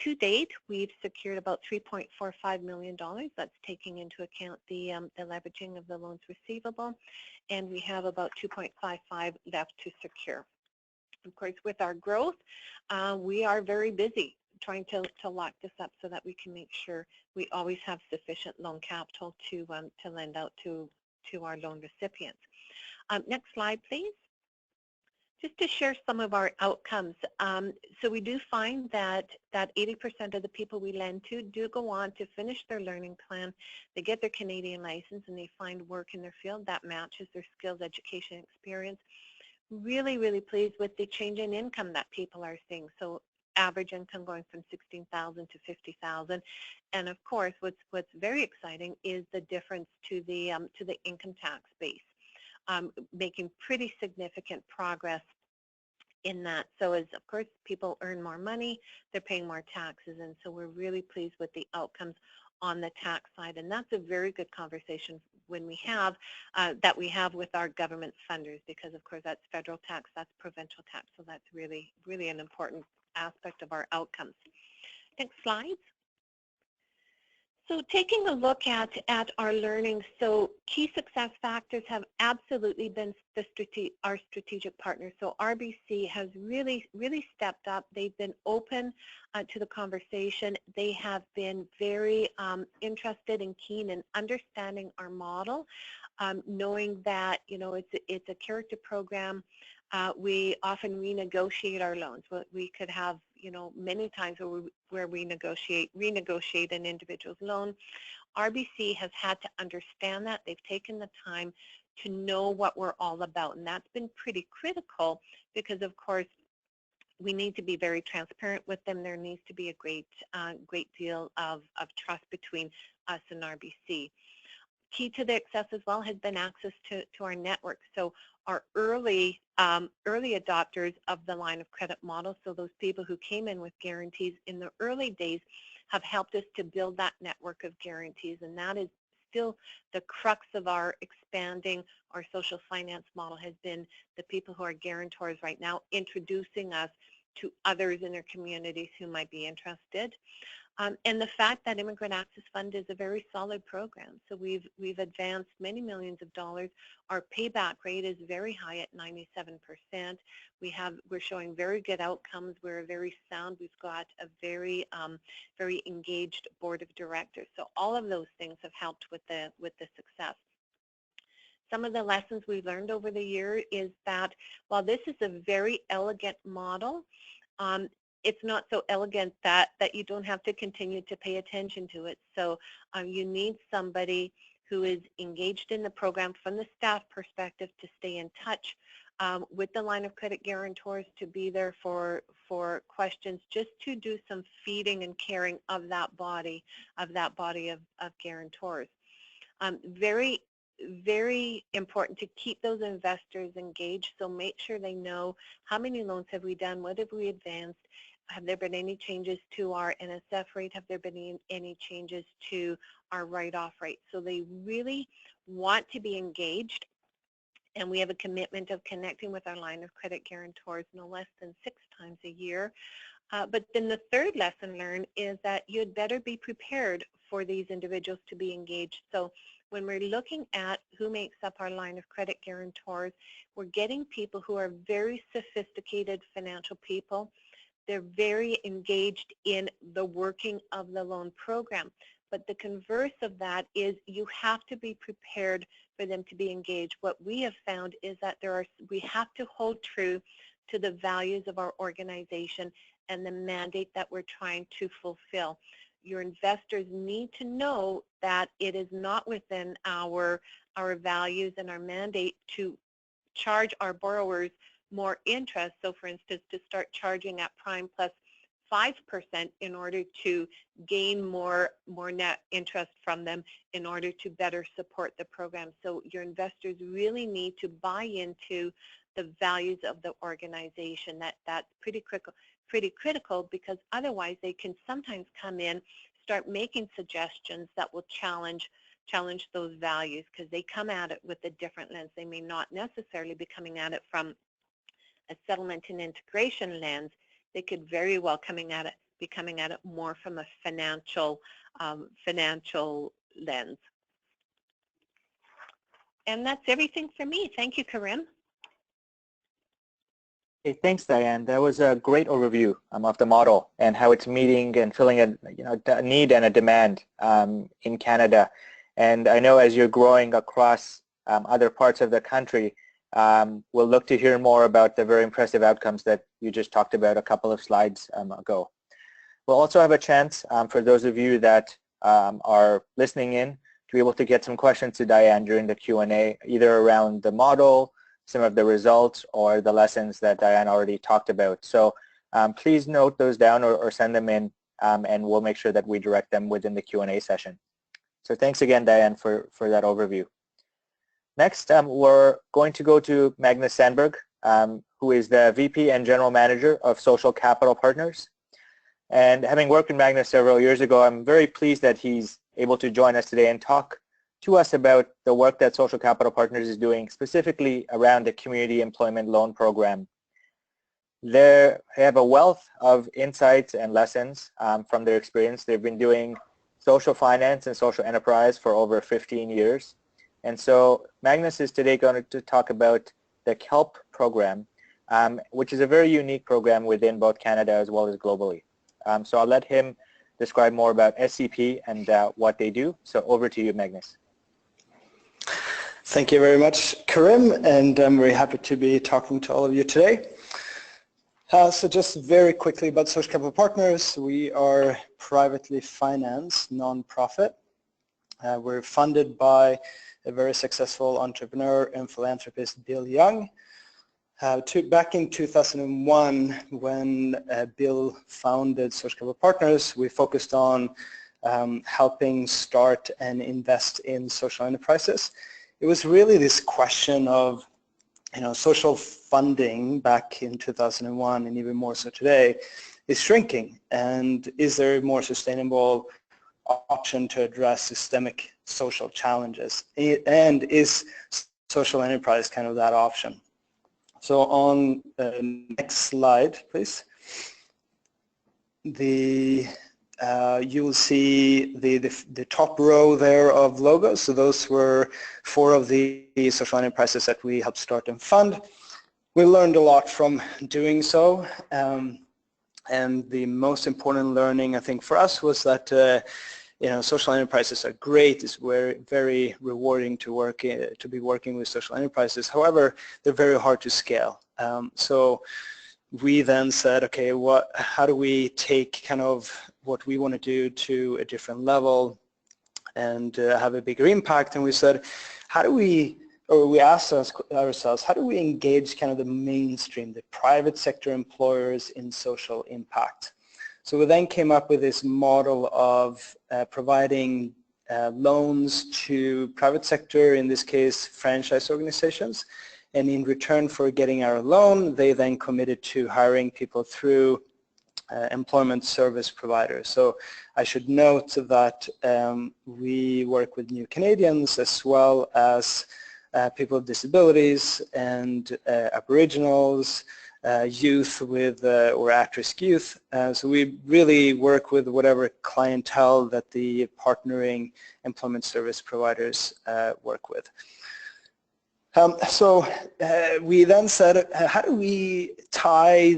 To date, we've secured about $3.45 million. That's taking into account the leveraging of the loans receivable, and we have about $2.55 left to secure. Of course, with our growth, we are very busy trying to lock this up so that we can make sure we always have sufficient loan capital to lend out to our loan recipients. Next slide, please. Just to share some of our outcomes. So we do find that 80% of the people we lend to do go on to finish their learning plan. They get their Canadian license and they find work in their field that matches their skills, education, experience. Really, really pleased with the change in income that people are seeing. So average income going from $16,000 to $50,000, and of course, what's very exciting is the difference to the income tax base, making pretty significant progress in that. So as of course people earn more money, they're paying more taxes, and so we're really pleased with the outcomes on the tax side, and that's a very good conversation when we have that we have with our government funders, because of course that's federal tax, that's provincial tax, so that's really, really an important aspect of our outcomes. Next slide. So taking a look at our learning, so key success factors have absolutely been our strategic partners. So RBC has really, really stepped up. They've been open to the conversation. They have been very interested and keen in understanding our model, knowing that, you know, it's a character program. We often renegotiate our loans. We could have, you know, many times where we renegotiate an individual's loan. RBC has had to understand that. They've taken the time to know what we're all about, and that's been pretty critical because, of course, we need to be very transparent with them. There needs to be a great deal of trust between us and RBC. Key to the success as well has been access to our network. So our early adopters of the line of credit model, so those people who came in with guarantees in the early days, have helped us to build that network of guarantees, and that is still the crux of our expanding our social finance model, has been the people who are guarantors right now, introducing us to others in their communities who might be interested. And the fact that Immigrant Access Fund is a very solid program. So we've advanced many millions of dollars. Our payback rate is very high at 97%. We're showing very good outcomes. We're very sound. We've got a very very engaged board of directors. So all of those things have helped with the success. Some of the lessons we've learned over the year is that while this is a very elegant model, it's not so elegant that you don't have to continue to pay attention to it. So you need somebody who is engaged in the program from the staff perspective to stay in touch with the line of credit guarantors, to be there for questions, just to do some feeding and caring of that body of guarantors. Very, very important to keep those investors engaged. So make sure they know how many loans have we done, what have we advanced, have there been any changes to our NSF rate, have there been any changes to our write-off rate. So they really want to be engaged, and we have a commitment of connecting with our line of credit guarantors no less than 6 times a year. But then the third lesson learned is that you'd better be prepared for these individuals to be engaged. So when we're looking at who makes up our line of credit guarantors, we're getting people who are very sophisticated financial people. They're very engaged in the working of the loan program. But the converse of that is you have to be prepared for them to be engaged. What we have found is that we have to hold true to the values of our organization and the mandate that we're trying to fulfill. Your investors need to know that it is not within our values and our mandate to charge our borrowers more interest. So for instance, to start charging at prime plus 5% in order to gain more net interest from them in order to better support the program. So your investors really need to buy into the values of the organization. That's pretty critical, because otherwise they can sometimes come in, start making suggestions that will challenge those values, because they come at it with a different lens. They may not necessarily be coming at it from a settlement and integration lens. They could very well be coming at it more from a financial lens. And that's everything for me. Thank you, Karim. Okay, thanks, Diane. That was a great overview of the model and how it's meeting and filling a need and a demand in Canada. And I know as you're growing across other parts of the country, we'll look to hear more about the very impressive outcomes that you just talked about a couple of slides ago. We'll also have a chance for those of you that are listening in to be able to get some questions to Diane during the Q&A, either around the model, some of the results, or the lessons that Diane already talked about. So please note those down or send them in, and we'll make sure that we direct them within the Q&A session. So thanks again, Diane, for that overview. Next, we're going to go to Magnus Sandberg, who is the VP and General Manager of Social Capital Partners. And having worked with Magnus several years ago, I'm very pleased that he's able to join us today and talk to us about the work that Social Capital Partners is doing, specifically around the Community Employment Loan Program. They have a wealth of insights and lessons from their experience. They've been doing social finance and social enterprise for over 15 years. And so Magnus is today going to talk about the KELP program, which is a very unique program within both Canada as well as globally. So I'll let him describe more about SCP and what they do. So over to you, Magnus. Thank you very much, Karim, and I'm very happy to be talking to all of you today. So just very quickly about Social Capital Partners, we are privately financed non-profit. We're funded by a very successful entrepreneur and philanthropist, Bill Young. Back in 2001, when Bill founded Social Capital Partners, we focused on helping start and invest in social enterprises. It was really this question of, social funding back in 2001 and even more so today is shrinking, and is there a more sustainable option to address systemic social challenges, and is social enterprise kind of that option? So on the next slide, please. You'll see the top row there of logos. So those were 4 of the social enterprises that we helped start and fund. We learned a lot from doing so. And the most important learning, I think, for us was that social enterprises are great. It's very rewarding to be working with social enterprises. However, they're very hard to scale. So we then said, okay, how do we take kind of what we want to do to a different level and have a bigger impact? And we said, we asked ourselves, how do we engage kind of the mainstream, the private sector employers in social impact? So we then came up with this model of providing loans to private sector, in this case franchise organizations, and in return for getting our loan, they then committed to hiring people through employment service providers. So I should note that we work with new Canadians as well as people with disabilities and Aboriginals, youth with or at-risk youth. So we really work with whatever clientele that the partnering employment service providers work with. So we then said, how do we tie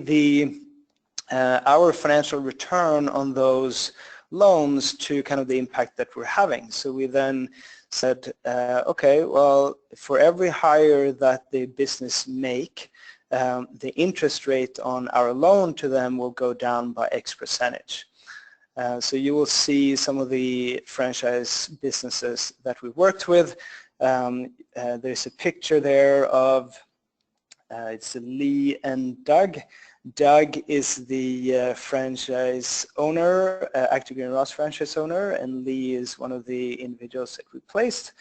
our financial return on those loans to kind of the impact that we're having? So we then said, okay, well, for every hire that the business make, the interest rate on our loan to them will go down by X percentage. So you will see some of the franchise businesses that we worked with. There's a picture there of, it's Lee and Doug. Doug is the franchise owner, Active Green Ross franchise owner, and Lee is one of the individuals that we placed.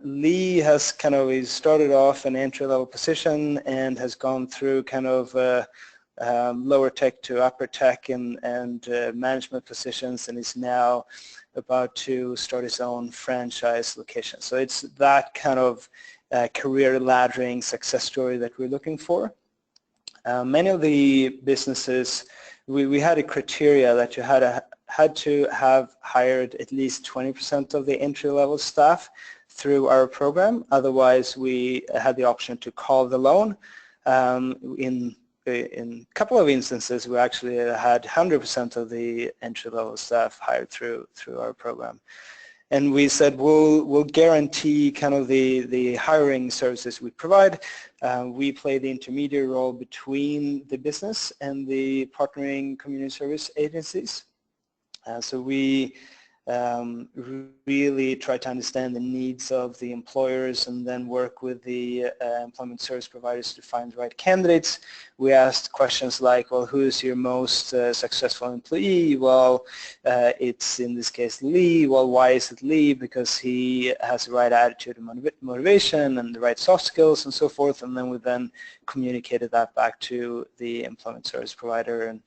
Lee has he started off an entry-level position and has gone through kind of lower tech to upper tech and management positions, and is now about to start his own franchise location. So it's that kind of career laddering success story that we're looking for. Many of the businesses, we had a criteria that you had to have hired at least 20% of the entry-level staff through our program. Otherwise, we had the option to call the loan. In a couple of instances, we actually had 100% of the entry-level staff hired through our program. And we said we'll guarantee kind of the hiring services we provide. We play the intermediary role between the business and the partnering community service agencies. So we really try to understand the needs of the employers and then work with the employment service providers to find the right candidates. We asked questions like, well, who is your most successful employee? Well, it's in this case Lee. Well, why is it Lee? Because he has the right attitude and motivation and the right soft skills and so forth. And then we communicated that back to the employment service provider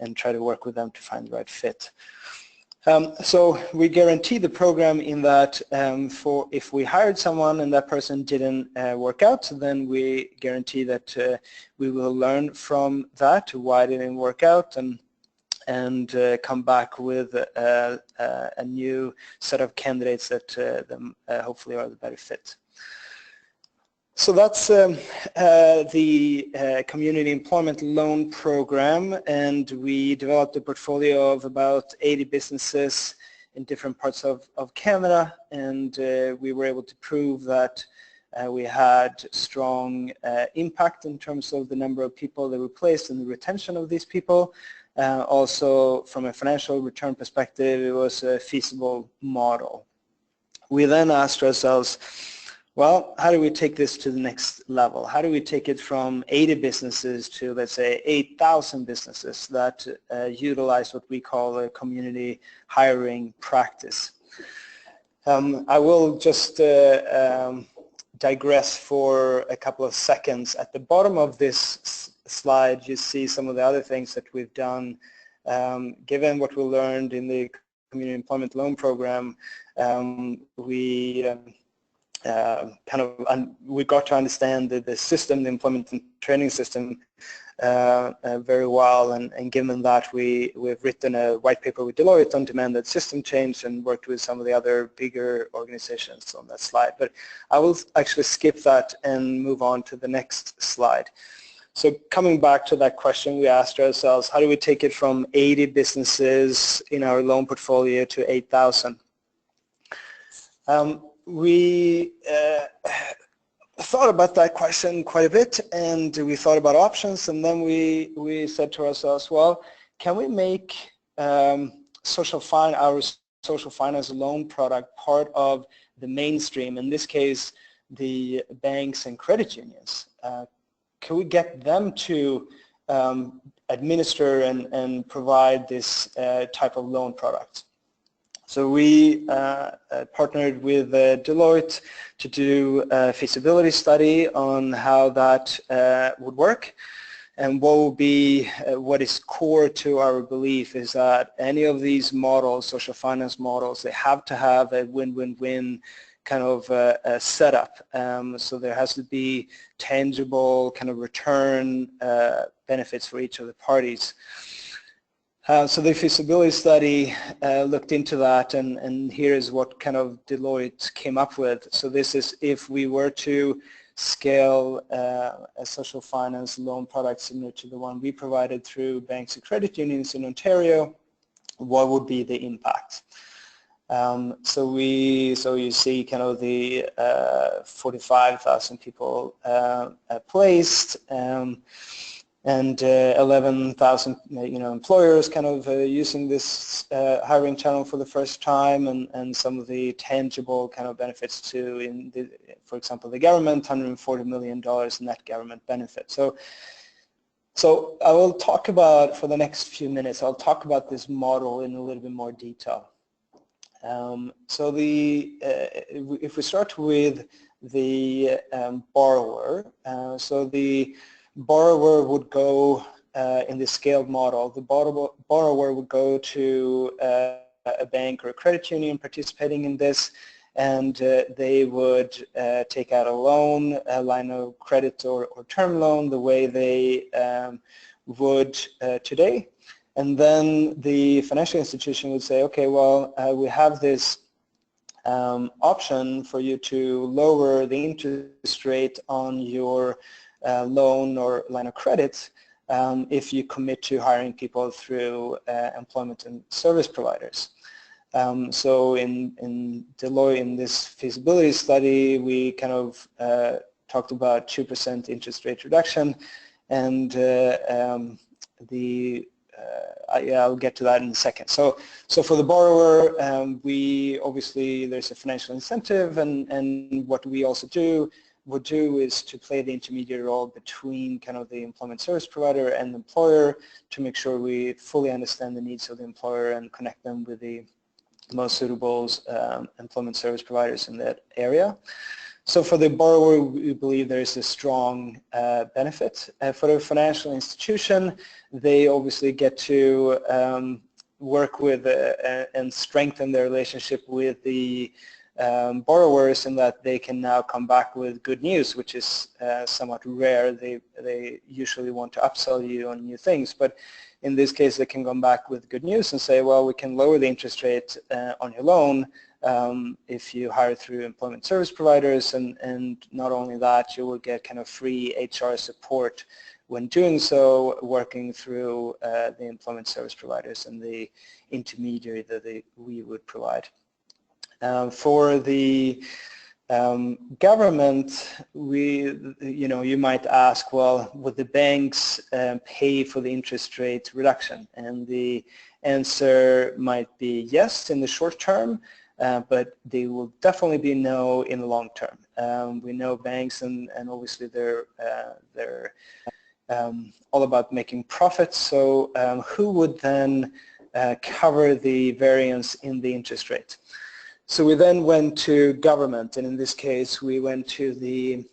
and try to work with them to find the right fit. So we guarantee the program in that for if we hired someone and that person didn't work out, then we guarantee that we will learn from that, why it didn't work out, and come back with a new set of candidates that hopefully are the better fit. So that's the Community Employment Loan Program, and we developed a portfolio of about 80 businesses in different parts of Canada, and we were able to prove that we had strong impact in terms of the number of people that we placed and the retention of these people. Also, from a financial return perspective, it was a feasible model. We then asked ourselves, well, how do we take this to the next level? How do we take it from 80 businesses to, let's say, 8,000 businesses that utilize what we call a community hiring practice? I will just digress for a couple of seconds. At the bottom of this slide, you see some of the other things that we've done. Given what we learned in the Community Employment Loan Program, we got to understand the system, the employment and training system very well, and given that we've written a white paper with Deloitte on demand that system change and worked with some of the other bigger organizations on that slide. But I will actually skip that and move on to the next slide. So coming back to that question, we asked ourselves, how do we take it from 80 businesses in our loan portfolio to 8,000? We thought about that question quite a bit, and we thought about options, and then we said to ourselves, well, can we make our social finance loan product part of the mainstream, in this case the banks and credit unions? Can we get them to administer and provide this type of loan product? So we partnered with Deloitte to do a feasibility study on how that would work. And what is core to our belief is that any of these models, social finance models, they have to have a win-win-win kind of a setup. So there has to be tangible kind of return benefits for each of the parties. So the feasibility study looked into that, and here is what kind of Deloitte came up with. So this is if we were to scale a social finance loan product similar to the one we provided through banks and credit unions in Ontario, what would be the impact? So you see kind of the 45,000 people placed, and 11,000 employers kind of using this hiring channel for the first time, and some of the tangible kind of benefits to, for example, the government, $140 million net government benefit. So I will talk about, for the next few minutes, I'll talk about this model in a little bit more detail. So if we start with the borrower, so the borrower would go in the scaled model. The borrower would go to a bank or a credit union participating in this, and they would take out a loan, a line of credit or term loan, the way they would today. And then the financial institution would say, okay, well, we have this option for you to lower the interest rate on your loan or line of credit if you commit to hiring people through employment and service providers. So in Deloitte, in this feasibility study, we kind of talked about 2% interest rate reduction, and I'll get to that in a second. So for the borrower, we obviously, there's a financial incentive, and what we also would do is to play the intermediary role between kind of the employment service provider and the employer to make sure we fully understand the needs of the employer and connect them with the most suitable employment service providers in that area. So for the borrower, we believe there is a strong benefit. For the financial institution, they obviously get to work with and strengthen their relationship with the borrowers, in that they can now come back with good news, which is somewhat rare. They usually want to upsell you on new things, but in this case they can come back with good news and say, well, we can lower the interest rate on your loan if you hire through employment service providers, and not only that, you will get kind of free HR support when doing so, working through the employment service providers and the intermediary that we would provide. For the government, you might ask, well, would the banks pay for the interest rate reduction? And the answer might be yes in the short term, but they will definitely be no in the long term. We know banks, and obviously they're all about making profits. So who would then cover the variance in the interest rate? So we then went to government, and in this case we went to the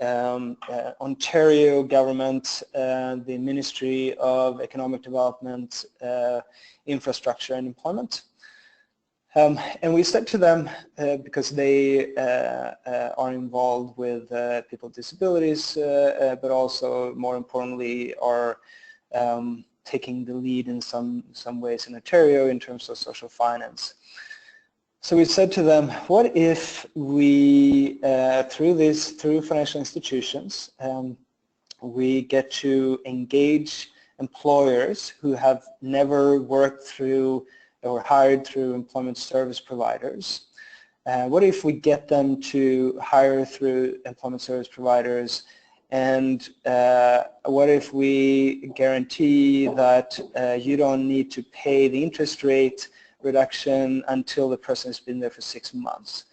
Ontario government, the Ministry of Economic Development, Infrastructure and Employment. And we said to them, because they are involved with people with disabilities, but also more importantly are taking the lead in some ways in Ontario in terms of social finance. So we said to them, what if we, through financial institutions, we get to engage employers who have never worked through or hired through employment service providers. What if we get them to hire through employment service providers, and what if we guarantee that you don't need to pay the interest rate reduction until the person has been there for 6 months?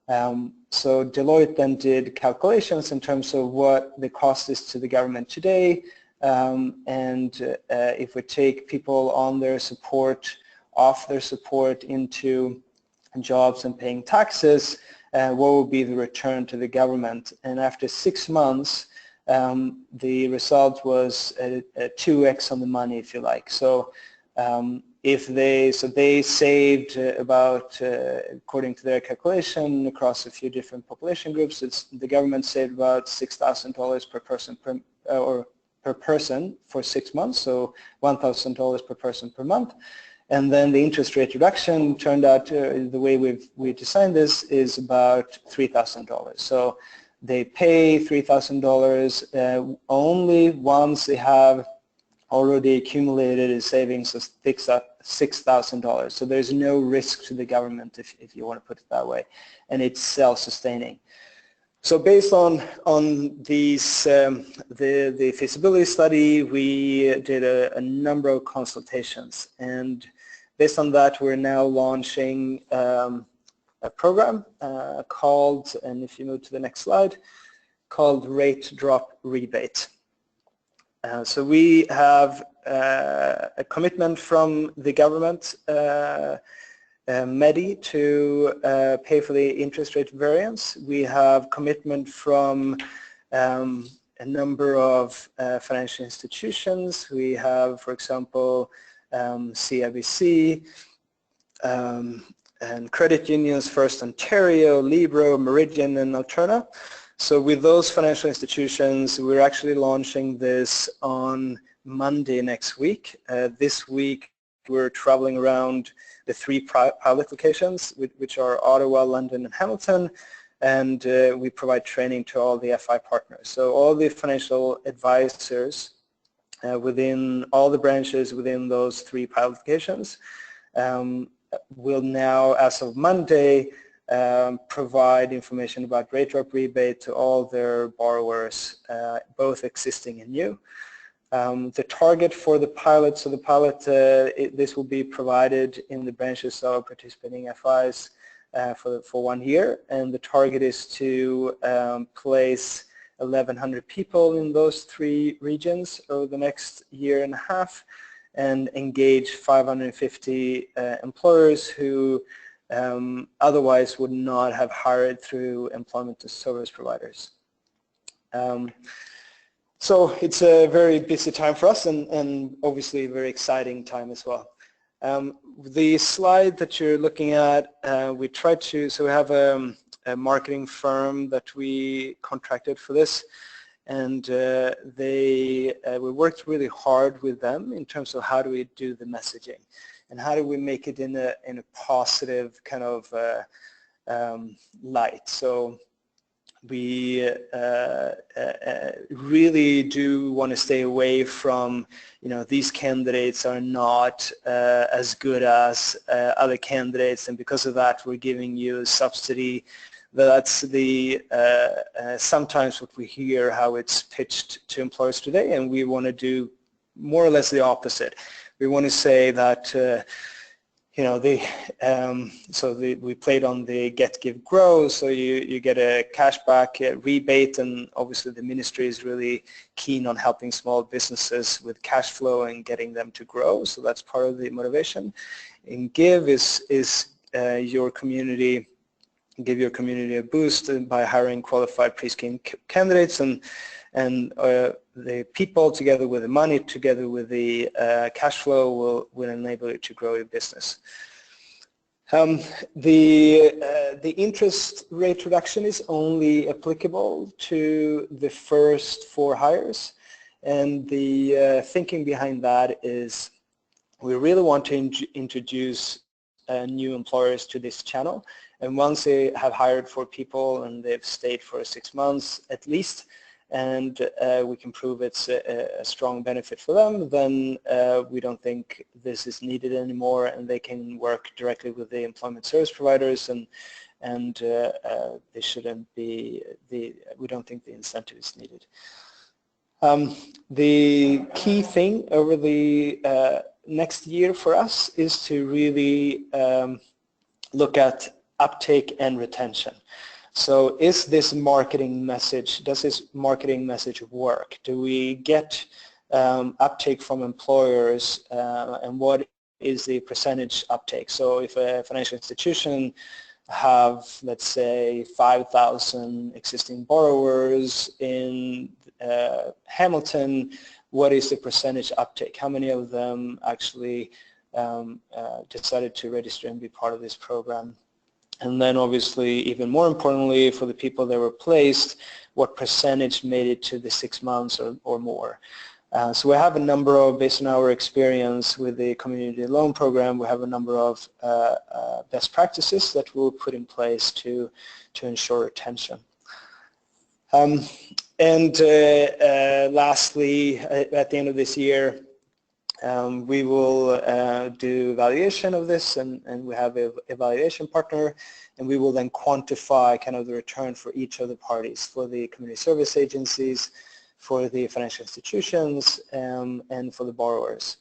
So Deloitte then did calculations in terms of what the cost is to the government today, and if we take people on their support, off their support into jobs and paying taxes, what will be the return to the government? And after 6 months, the result was a 2x on the money, if you like. So they saved about, according to their calculation, across a few different population groups, the government saved about $6,000 per person per person for 6 months, so $1,000 per person per month. And then the interest rate reduction turned out, the way we designed this, is about $3,000. So they pay $3,000 only once they have already accumulated a savings of $6,000. So there's no risk to the government, if you want to put it that way, and it's self-sustaining. So based on these, the feasibility study, we did a number of consultations, and based on that, we're now launching a program called, and if you move to the next slide, called Rate Drop Rebate. So we have a commitment from the government, MEDI, to pay for the interest rate variance. We have commitment from a number of financial institutions. We have, for example, CIBC, and credit unions, First Ontario, Libro, Meridian, and Alterna. So with those financial institutions, we're actually launching this on Monday next week. This week, we're traveling around the 3 pilot locations, which are Ottawa, London, and Hamilton, and we provide training to all the FI partners. So all the financial advisors within all the branches within those 3 pilot locations will now, as of Monday, provide information about rate drop rebate to all their borrowers, both existing and new. The target for the pilot, so the pilot, this will be provided in the branches of participating FIs for 1 year, and the target is to place 1,100 people in those 3 regions over the next year and a half, and engage 550 employers who otherwise would not have hired through employment service providers. So it's a very busy time for us, and obviously a very exciting time as well. The slide that you're looking at, we tried to, so we have a marketing firm that we contracted for this, and we worked really hard with them in terms of how do we do the messaging and how do we make it in a positive kind of light. So we really do want to stay away from, these candidates are not as good as other candidates, and because of that we're giving you a subsidy. That's the sometimes what we hear how it's pitched to employers today, and we want to do more or less the opposite. We want to say that we played on the get, give, grow, so you get a cashback rebate, and obviously the ministry is really keen on helping small businesses with cash flow and getting them to grow, so that's part of the motivation. And give is your community, give your community a boost by hiring qualified pre-screened candidates, and the people together with the money, together with the cash flow will enable you to grow your business. The interest rate reduction is only applicable to the first 4 hires, and the thinking behind that is we really want to introduce new employers to this channel, and once they have hired 4 people and they've stayed for 6 months at least, and we can prove it's a strong benefit for them, then we don't think this is needed anymore, and they can work directly with the employment service providers, and they shouldn't be, we don't think the incentive is needed. The key thing over the next year for us is to really look at uptake and retention. So is this marketing message, does this marketing message work? Do we get uptake from employers, and what is the percentage uptake? So if a financial institution have, let's say, 5,000 existing borrowers in Hamilton, what is the percentage uptake? How many of them actually decided to register and be part of this program? And then obviously, even more importantly, for the people that were placed, what percentage made it to the 6 months or more? So we have a number of, based on our experience with the community loan program, we have a number of best practices that we'll put in place to ensure retention. Lastly, at the end of this year, we will do evaluation of this, and we have an evaluation partner, and we will then quantify kind of the return for each of the parties, for the community service agencies, for the financial institutions, and for the borrowers.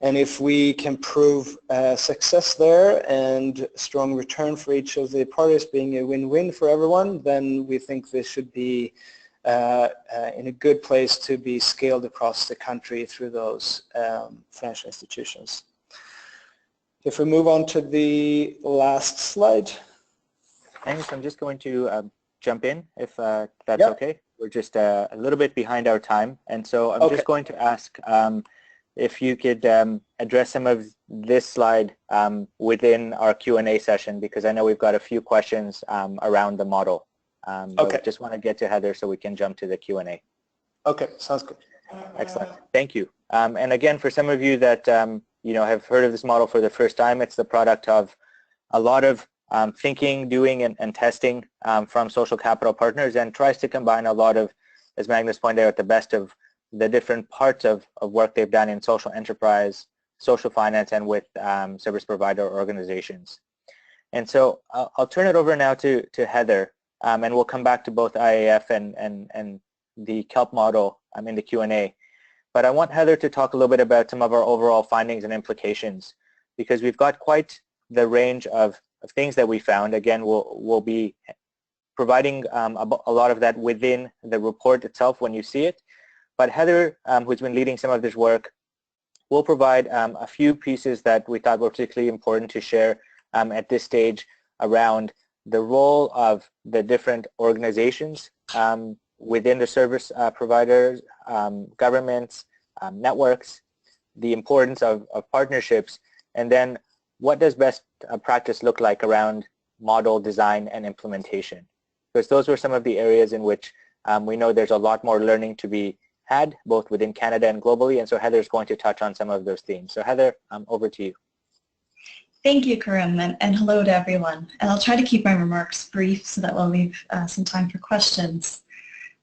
And if we can prove success there and strong return for each of the parties being a win-win for everyone, then we think this should be in a good place to be scaled across the country through those financial institutions. If we move on to the last slide. Thanks. I'm just going to jump in if that's okay. We're just a little bit behind our time, and so I'm just going to ask if you could address some of this slide within our Q&A session, because I know we've got a few questions around the model. But just want to get to Heather so we can jump to the Q&A. Okay, sounds good. Excellent. Thank you. And again, for some of you that have heard of this model for the first time, it's the product of a lot of thinking, doing, and testing from social capital partners, and tries to combine a lot of, as Magnus pointed out, the best of the different parts of work they've done in social enterprise, social finance and with service provider organizations. And so I'll turn it over now to Heather, and we'll come back to both IAF and the KELP model in the Q&A. But I want Heather to talk a little bit about some of our overall findings and implications, because we've got quite the range of things that we found. Again, we'll be providing a lot of that within the report itself when you see it. But Heather, who's been leading some of this work, will provide a few pieces that we thought were particularly important to share at this stage around the role of the different organizations within the service providers, governments, networks, the importance of partnerships, and then what does best practice look like around model design and implementation. Because those were some of the areas in which we know there's a lot more learning to be had, both within Canada and globally, and so Heather's going to touch on some of those themes. So Heather, over to you. Thank you, Karim, and hello to everyone. And I'll try to keep my remarks brief so that we'll leave some time for questions.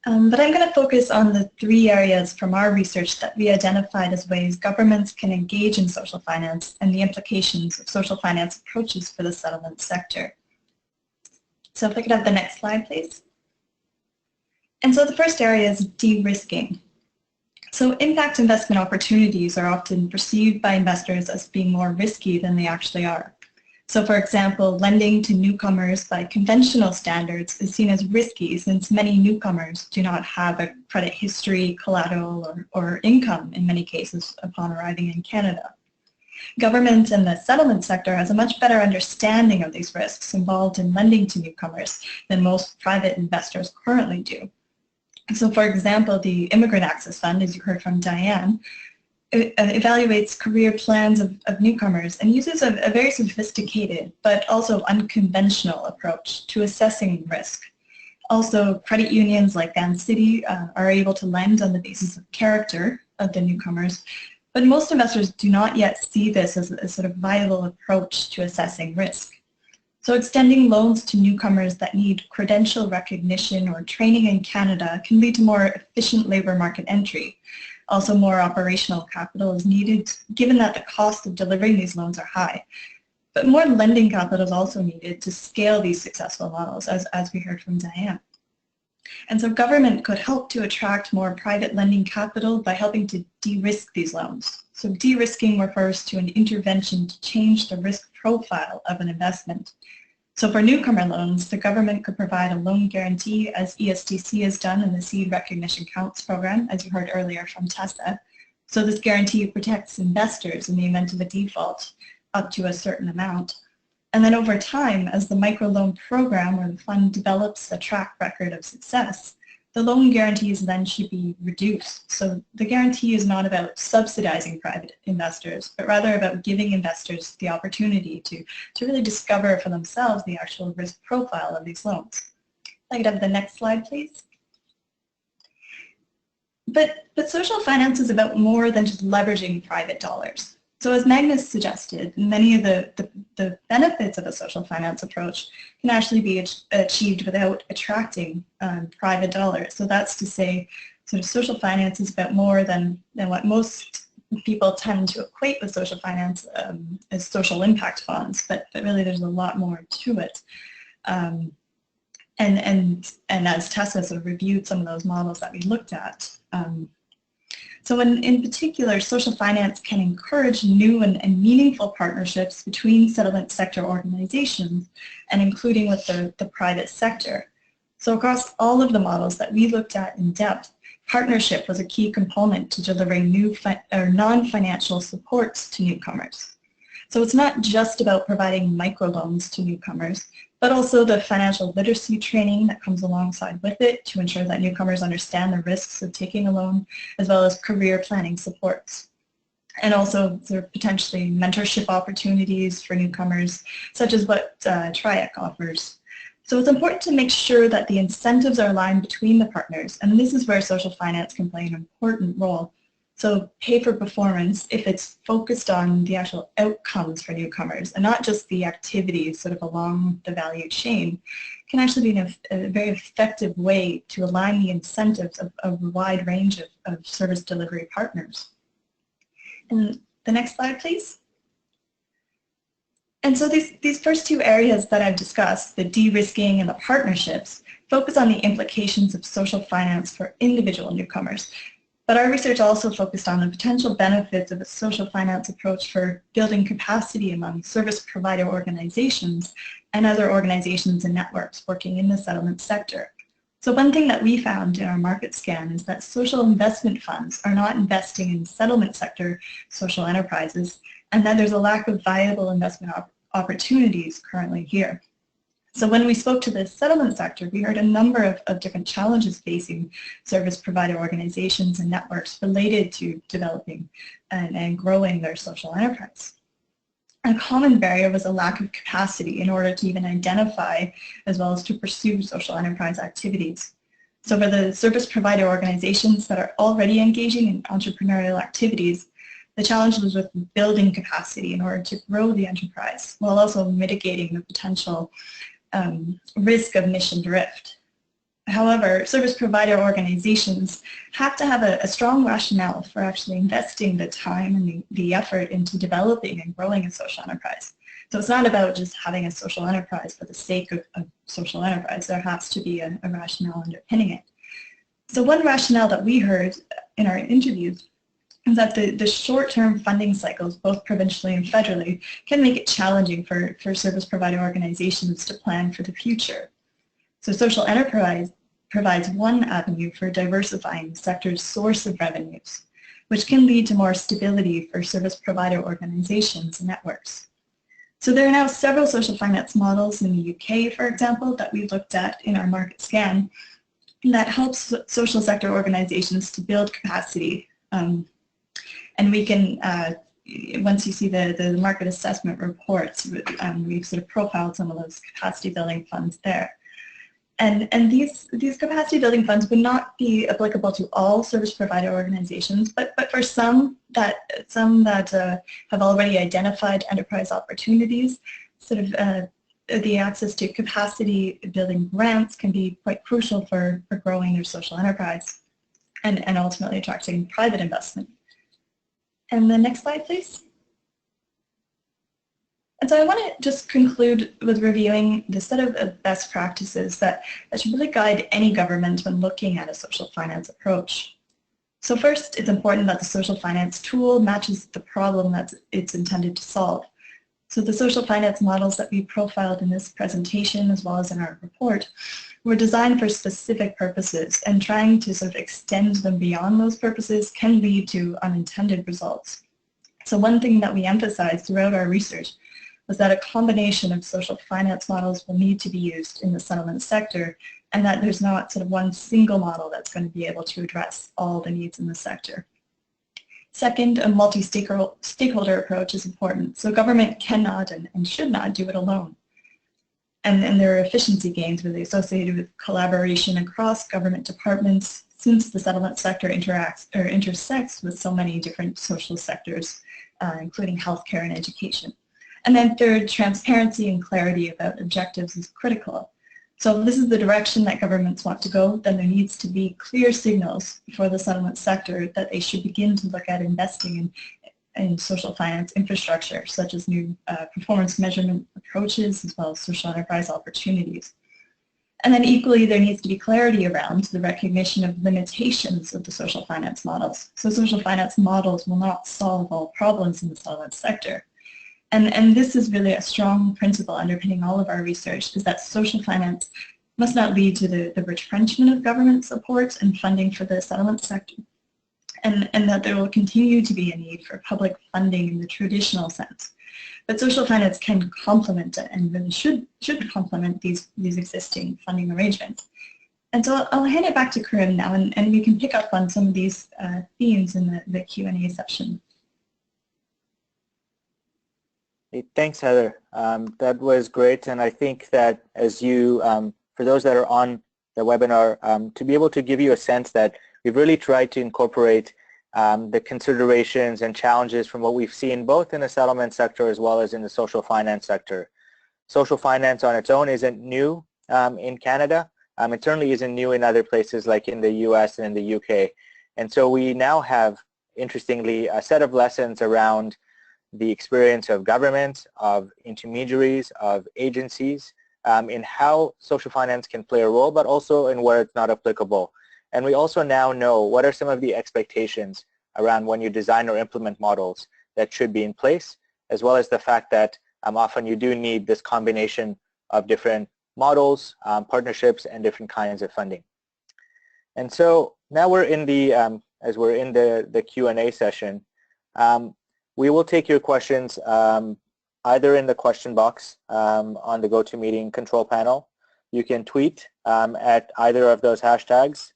But I'm going to focus on the 3 areas from our research that we identified as ways governments can engage in social finance and the implications of social finance approaches for the settlement sector. So if I could have the next slide, please. And so the first area is de-risking. So impact investment opportunities are often perceived by investors as being more risky than they actually are. So for example, lending to newcomers by conventional standards is seen as risky since many newcomers do not have a credit history, collateral, or income in many cases upon arriving in Canada. Government and the settlement sector has a much better understanding of these risks involved in lending to newcomers than most private investors currently do. So for example, the Immigrant Access Fund, as you heard from Diane, evaluates career plans of newcomers and uses a very sophisticated but also unconventional approach to assessing risk. Also, credit unions like Van City are able to lend on the basis of character of the newcomers, but most investors do not yet see this as a sort of viable approach to assessing risk. So extending loans to newcomers that need credential recognition or training in Canada can lead to more efficient labor market entry. Also, more operational capital is needed given that the cost of delivering these loans are high. But more lending capital is also needed to scale these successful models, as we heard from Diane. And so government could help to attract more private lending capital by helping to de-risk these loans. So de-risking refers to an intervention to change the risk profile of an investment. So for newcomer loans, the government could provide a loan guarantee, as ESTC has done in the Seed Recognition Counts program, as you heard earlier from Tessa. So this guarantee protects investors in the event of a default up to a certain amount. And then over time, as the microloan program or the fund develops a track record of success, the loan guarantees then should be reduced. So the guarantee is not about subsidizing private investors, but rather about giving investors the opportunity to really discover for themselves the actual risk profile of these loans. I could have the next slide, please. But social finance is about more than just leveraging private dollars. So as Magnus suggested, many of the benefits of a social finance approach can actually be achieved without attracting private dollars. So that's to say, sort of social finance is about more than what most people tend to equate with social finance as social impact funds, but really there's a lot more to it. And as Tessa sort of reviewed some of those models that we looked at, so in particular, social finance can encourage new and meaningful partnerships between settlement sector organizations and including with the private sector. So across all of the models that we looked at in depth, partnership was a key component to delivering new or non-financial supports to newcomers. So it's not just about providing microloans to newcomers, but also the financial literacy training that comes alongside with it to ensure that newcomers understand the risks of taking a loan, as well as career planning supports. And also there are potentially mentorship opportunities for newcomers, such as what TRIAC offers. So it's important to make sure that the incentives are aligned between the partners, and this is where social finance can play an important role. So PayforPerformance, if it's focused on the actual outcomes for newcomers and not just the activities sort of along the value chain, can actually be a very effective way to align the incentives of a wide range of service delivery partners. And The next slide, please. And so these first two areas that I've discussed, the de-risking and the partnerships, focus on the implications of social finance for individual newcomers. But our research also focused on the potential benefits of a social finance approach for building capacity among service provider organizations and other organizations and networks working in the settlement sector. So one thing that we found in our market scan is that social investment funds are not investing in settlement sector social enterprises, and that there's a lack of viable investment opportunities currently here. So when we spoke to the settlement sector, we heard a number of different challenges facing service provider organizations and networks related to developing and growing their social enterprise. A common barrier was a lack of capacity in order to even identify as well as to pursue social enterprise activities. So for the service provider organizations that are already engaging in entrepreneurial activities, the challenge was with building capacity in order to grow the enterprise while also mitigating the potential risk of mission drift. However, service provider organizations have to have a strong rationale for actually investing the time and the effort into developing and growing a social enterprise. So it's not about just having a social enterprise for the sake of social enterprise. There has to be a rationale underpinning it. So one rationale that we heard in our interviews is that the short-term funding cycles, both provincially and federally, can make it challenging for service provider organizations to plan for the future. So social enterprise provides one avenue for diversifying the sector's source of revenues, which can lead to more stability for service provider organizations and networks. So there are now several social finance models in the UK, for example, that we looked at in our market scan that helps social sector organizations to build capacity. And we can, once you see the market assessment reports, we've sort of profiled some of those capacity building funds there. And these capacity building funds would not be applicable to all service provider organizations, but for some that have already identified enterprise opportunities, sort of the access to capacity building grants can be quite crucial for growing their social enterprise and ultimately attracting private investment. And the next slide, please. And so I want to just conclude with reviewing the set of best practices that should really guide any government when looking at a social finance approach. So first, it's important that the social finance tool matches the problem that it's intended to solve. So the social finance models that we profiled in this presentation as well as in our report were designed for specific purposes, and trying to sort of extend them beyond those purposes can lead to unintended results. So one thing that we emphasized throughout our research was that a combination of social finance models will need to be used in the settlement sector, and that there's not sort of one single model that's going to be able to address all the needs in the sector. Second, a multi-stakeholder approach is important. So government cannot and should not do it alone. And there are efficiency gains really associated with collaboration across government departments, since the settlement sector intersects with so many different social sectors, including healthcare and education. And then third, transparency and clarity about objectives is critical. So if this is the direction that governments want to go, then there needs to be clear signals for the settlement sector that they should begin to look at investing in social finance infrastructure, such as new performance measurement approaches, as well as social enterprise opportunities. And then equally, there needs to be clarity around the recognition of limitations of the social finance models. So social finance models will not solve all problems in the settlement sector. And this is really a strong principle underpinning all of our research, is that social finance must not lead to the retrenchment of government support and funding for the settlement sector, and that there will continue to be a need for public funding in the traditional sense. But social finance can complement it, and really should complement these existing funding arrangements. And so I'll hand it back to Karim now, and we can pick up on some of these themes in the Q&A session. Thanks, Heather. That was great, and I think that as you, for those that are on the webinar, to be able to give you a sense that we've really tried to incorporate the considerations and challenges from what we've seen both in the settlement sector as well as in the social finance sector. Social finance on its own isn't new in Canada. It certainly isn't new in other places like in the US and in the UK. And so we now have interestingly, a set of lessons around the experience of government, of intermediaries, of agencies, in how social finance can play a role, but also in where it's not applicable. And we also now know what are some of the expectations around when you design or implement models that should be in place, as well as the fact that often you do need this combination of different models, partnerships, and different kinds of funding. And so now we're in the, as we're in the Q&A session, we will take your questions either in the question box on the GoToMeeting control panel. You can tweet at either of those hashtags,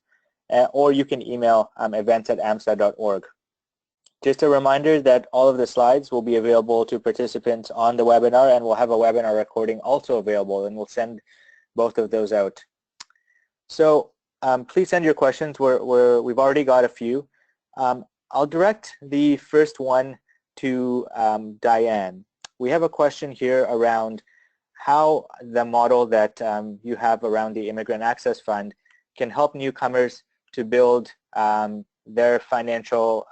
or you can email events@amsa.org. Just a reminder that all of the slides will be available to participants on the webinar, and we'll have a webinar recording also available, and we'll send both of those out. So please send your questions. We've already got a few. I'll direct the first one to Diane. We have a question here around how the model that you have around the Immigrant Access Fund can help newcomers to build their financial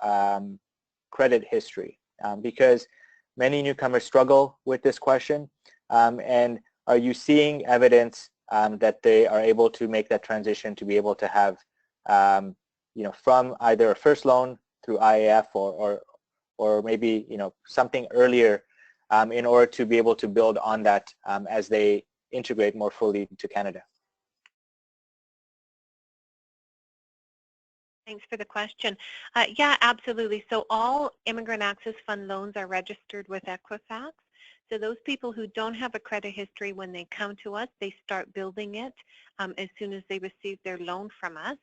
credit history, because many newcomers struggle with this question. And are you seeing evidence that they are able to make that transition to be able to have, from either a first loan through IAF or maybe, something earlier in order to be able to build on that as they integrate more fully to Canada? Thanks for the question. Yeah, absolutely. So all Immigrant Access Fund loans are registered with Equifax. So those people who don't have a credit history when they come to us, they start building it as soon as they receive their loan from us.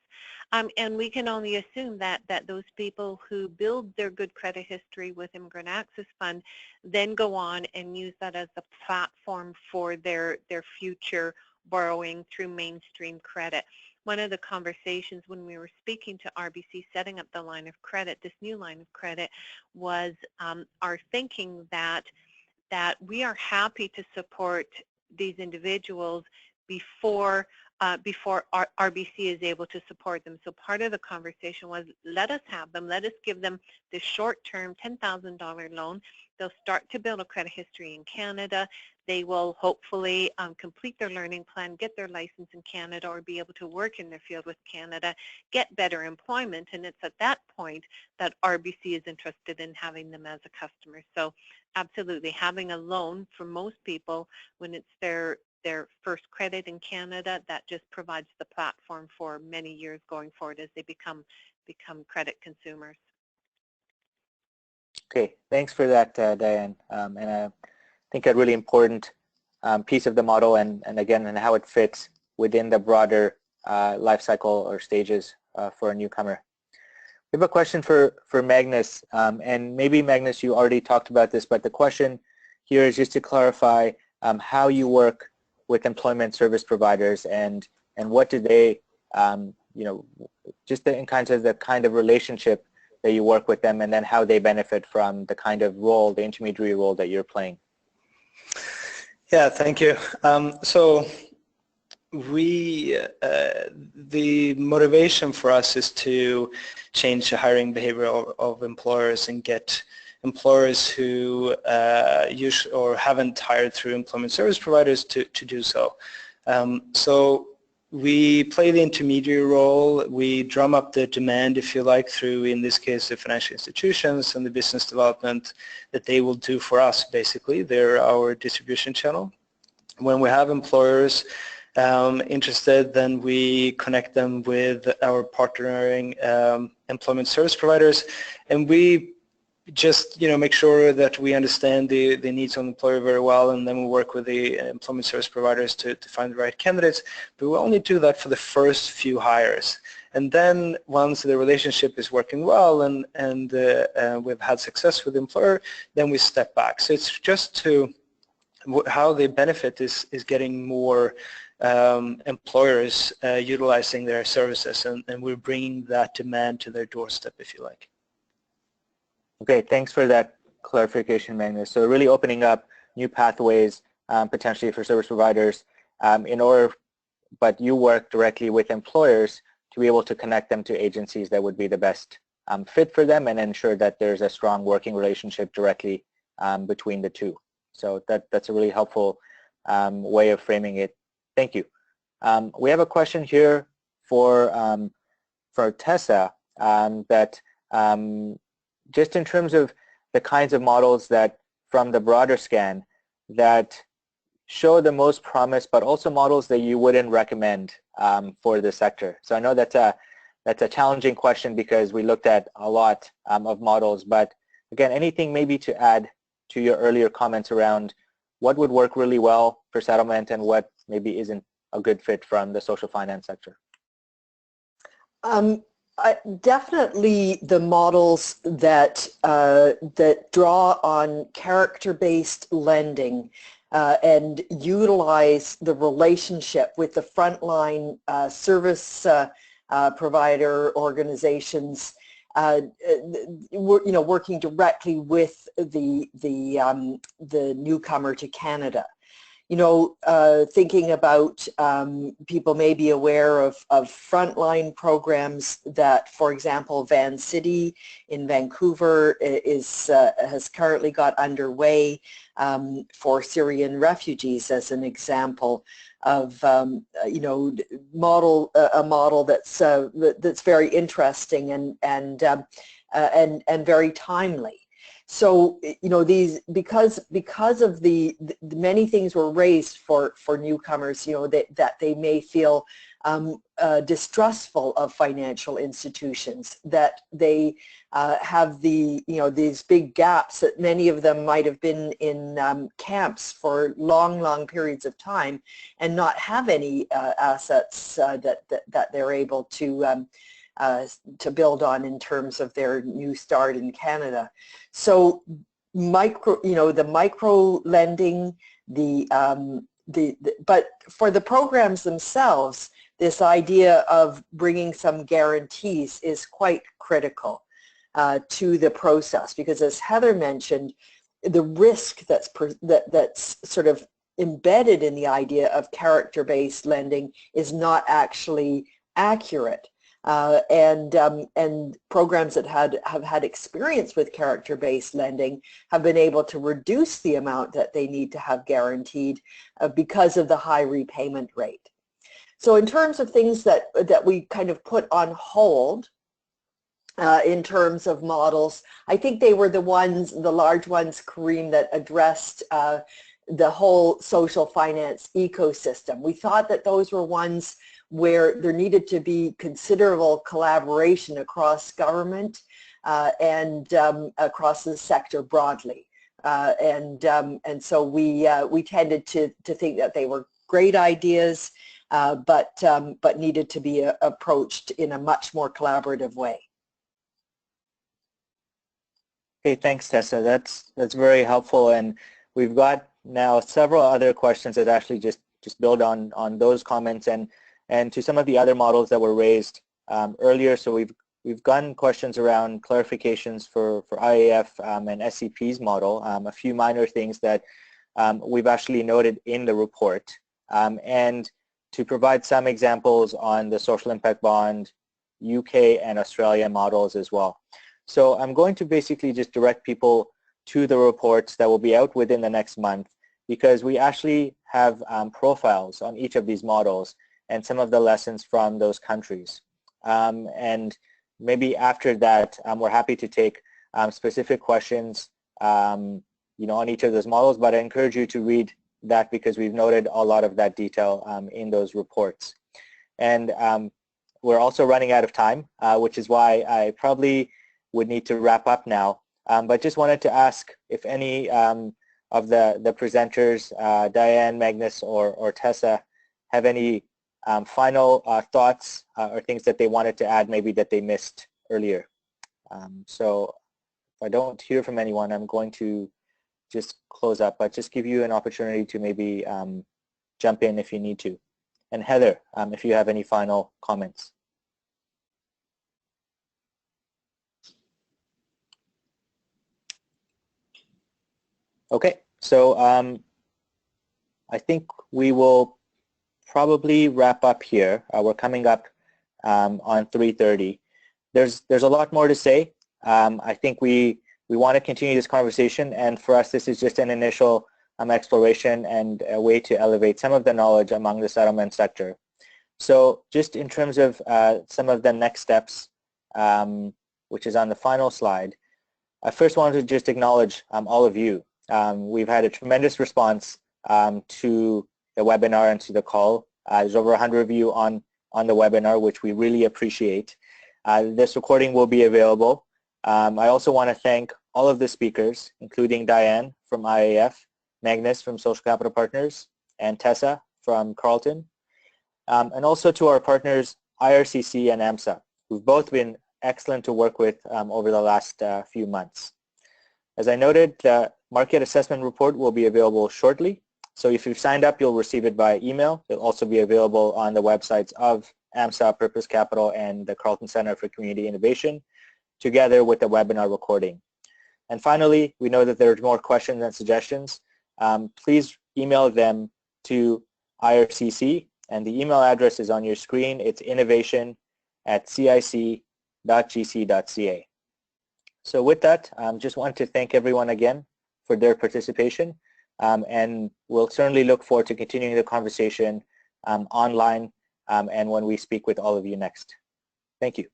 And we can only assume that those people who build their good credit history with Immigrant Access Fund then go on and use that as a platform for their future borrowing through mainstream credit. One of the conversations when we were speaking to RBC setting up the line of credit, this new line of credit, was our thinking that we are happy to support these individuals before RBC is able to support them. So part of the conversation was, let us have them, let us give them the short-term $10,000 loan. They'll start to build a credit history in Canada. They will hopefully complete their learning plan, get their license in Canada, or be able to work in their field with Canada, get better employment, and it's at that point that RBC is interested in having them as a customer. So absolutely, having a loan for most people when it's their first credit in Canada, that just provides the platform for many years going forward as they become credit consumers. Okay, thanks for that, Diane. And I think a really important piece of the model, and again, and how it fits within the broader life cycle or stages for a newcomer. We have a question for Magnus, and maybe Magnus, you already talked about this, but the question here is just to clarify how you work with employment service providers, and what do they, just in kinds of the kind of relationship that you work with them, and then how they benefit from the kind of role, the intermediary role that you're playing. Yeah, thank you. So the motivation for us is to change the hiring behavior of employers and get employers who usually or haven't hired through employment service providers to do so. So we play the intermediary role. We drum up the demand, if you like, through, in this case, the financial institutions and the business development that they will do for us, basically. They're our distribution channel. When we have employers interested, then we connect them with our partnering employment service providers, and we just make sure that we understand the needs of the employer very well, and then we work with the employment service providers to find the right candidates. But we only do that for the first few hires, and then once the relationship is working well and we've had success with the employer, then we step back. So it's just to how they benefit is getting more employers utilizing their services, and we're bringing that demand to their doorstep, if you like. Okay, thanks for that clarification, Magnus. So really opening up new pathways potentially for service providers but you work directly with employers to be able to connect them to agencies that would be the best fit for them and ensure that there's a strong working relationship directly between the two. So that's a really helpful way of framing it. Thank you. We have a question here for Tessa that just in terms of the kinds of models that from the broader scan that show the most promise, but also models that you wouldn't recommend for the sector. So I know that's a challenging question because we looked at a lot of models, but again, anything maybe to add to your earlier comments around what would work really well for settlement and what maybe isn't a good fit from the social finance sector? Definitely the models that that draw on character-based lending and utilize the relationship with the frontline service provider organizations, working directly with the newcomer to Canada. Thinking about people may be aware of frontline programs that, for example, Van City in Vancouver has currently got underway for Syrian refugees, as an example of a model that's very interesting and very timely. So because of the many things were raised for newcomers, that they may feel distrustful of financial institutions, that they have these big gaps, that many of them might have been in camps for long periods of time and not have any assets that they're able to build on in terms of their new start in Canada. So the micro lending, but for the programs themselves, this idea of bringing some guarantees is quite critical to the process, because as Heather mentioned, the risk that's sort of embedded in the idea of character-based lending is not actually accurate. And programs that have had experience with character-based lending have been able to reduce the amount that they need to have guaranteed because of the high repayment rate. So in terms of things that we kind of put on hold in terms of models, I think they were the large ones, Kareem, that addressed the whole social finance ecosystem. We thought that those were ones where there needed to be considerable collaboration across government and across the sector broadly. And so we tended to think that they were great ideas, but needed to be approached in a much more collaborative way. Okay, thanks, Tessa. That's very helpful, and we've got now several other questions that actually just build on those comments and to some of the other models that were raised earlier. So we've gotten questions around clarifications for IAF and SCP's model, a few minor things that we've actually noted in the report, and to provide some examples on the social impact bond, UK and Australia models as well. So I'm going to basically just direct people to the reports that will be out within the next month, because we actually have profiles on each of these models and some of the lessons from those countries. And maybe after that, we're happy to take specific questions on each of those models, but I encourage you to read that because we've noted a lot of that detail in those reports. And we're also running out of time, which is why I probably would need to wrap up now. But just wanted to ask if any of the presenters, Diane, Magnus, or Tessa, have any final thoughts or things that they wanted to add, maybe that they missed earlier. So if I don't hear from anyone, I'm going to just close up, but just give you an opportunity to maybe jump in if you need to. And Heather, if you have any final comments. Okay, so I think we will probably wrap up here. We're coming up on 3:30. there's a lot more to say. I think we want to continue this conversation, and for us this is just an initial exploration and a way to elevate some of the knowledge among the settlement sector. So just in terms of some of the next steps, which is on the final slide, I first wanted to just acknowledge all of you. We've had a tremendous response to the webinar and to the call. There's over 100 of you on the webinar, which we really appreciate. This recording will be available. I also want to thank all of the speakers, including Diane from IAF, Magnus from Social Capital Partners, and Tessa from Carleton. And also to our partners IRCC and AMSA, who've both been excellent to work with over the last few months. As I noted, the market assessment report will be available shortly. So if you've signed up, you'll receive it by email. It'll also be available on the websites of AMSA, Purpose Capital, and the Carleton Center for Community Innovation, together with the webinar recording. And finally, we know that there are more questions and suggestions. Please email them to IRCC, and the email address is on your screen. It's innovation@cic.gc.ca. So with that, just want to thank everyone again for their participation, and we'll certainly look forward to continuing the conversation online and when we speak with all of you next. Thank you.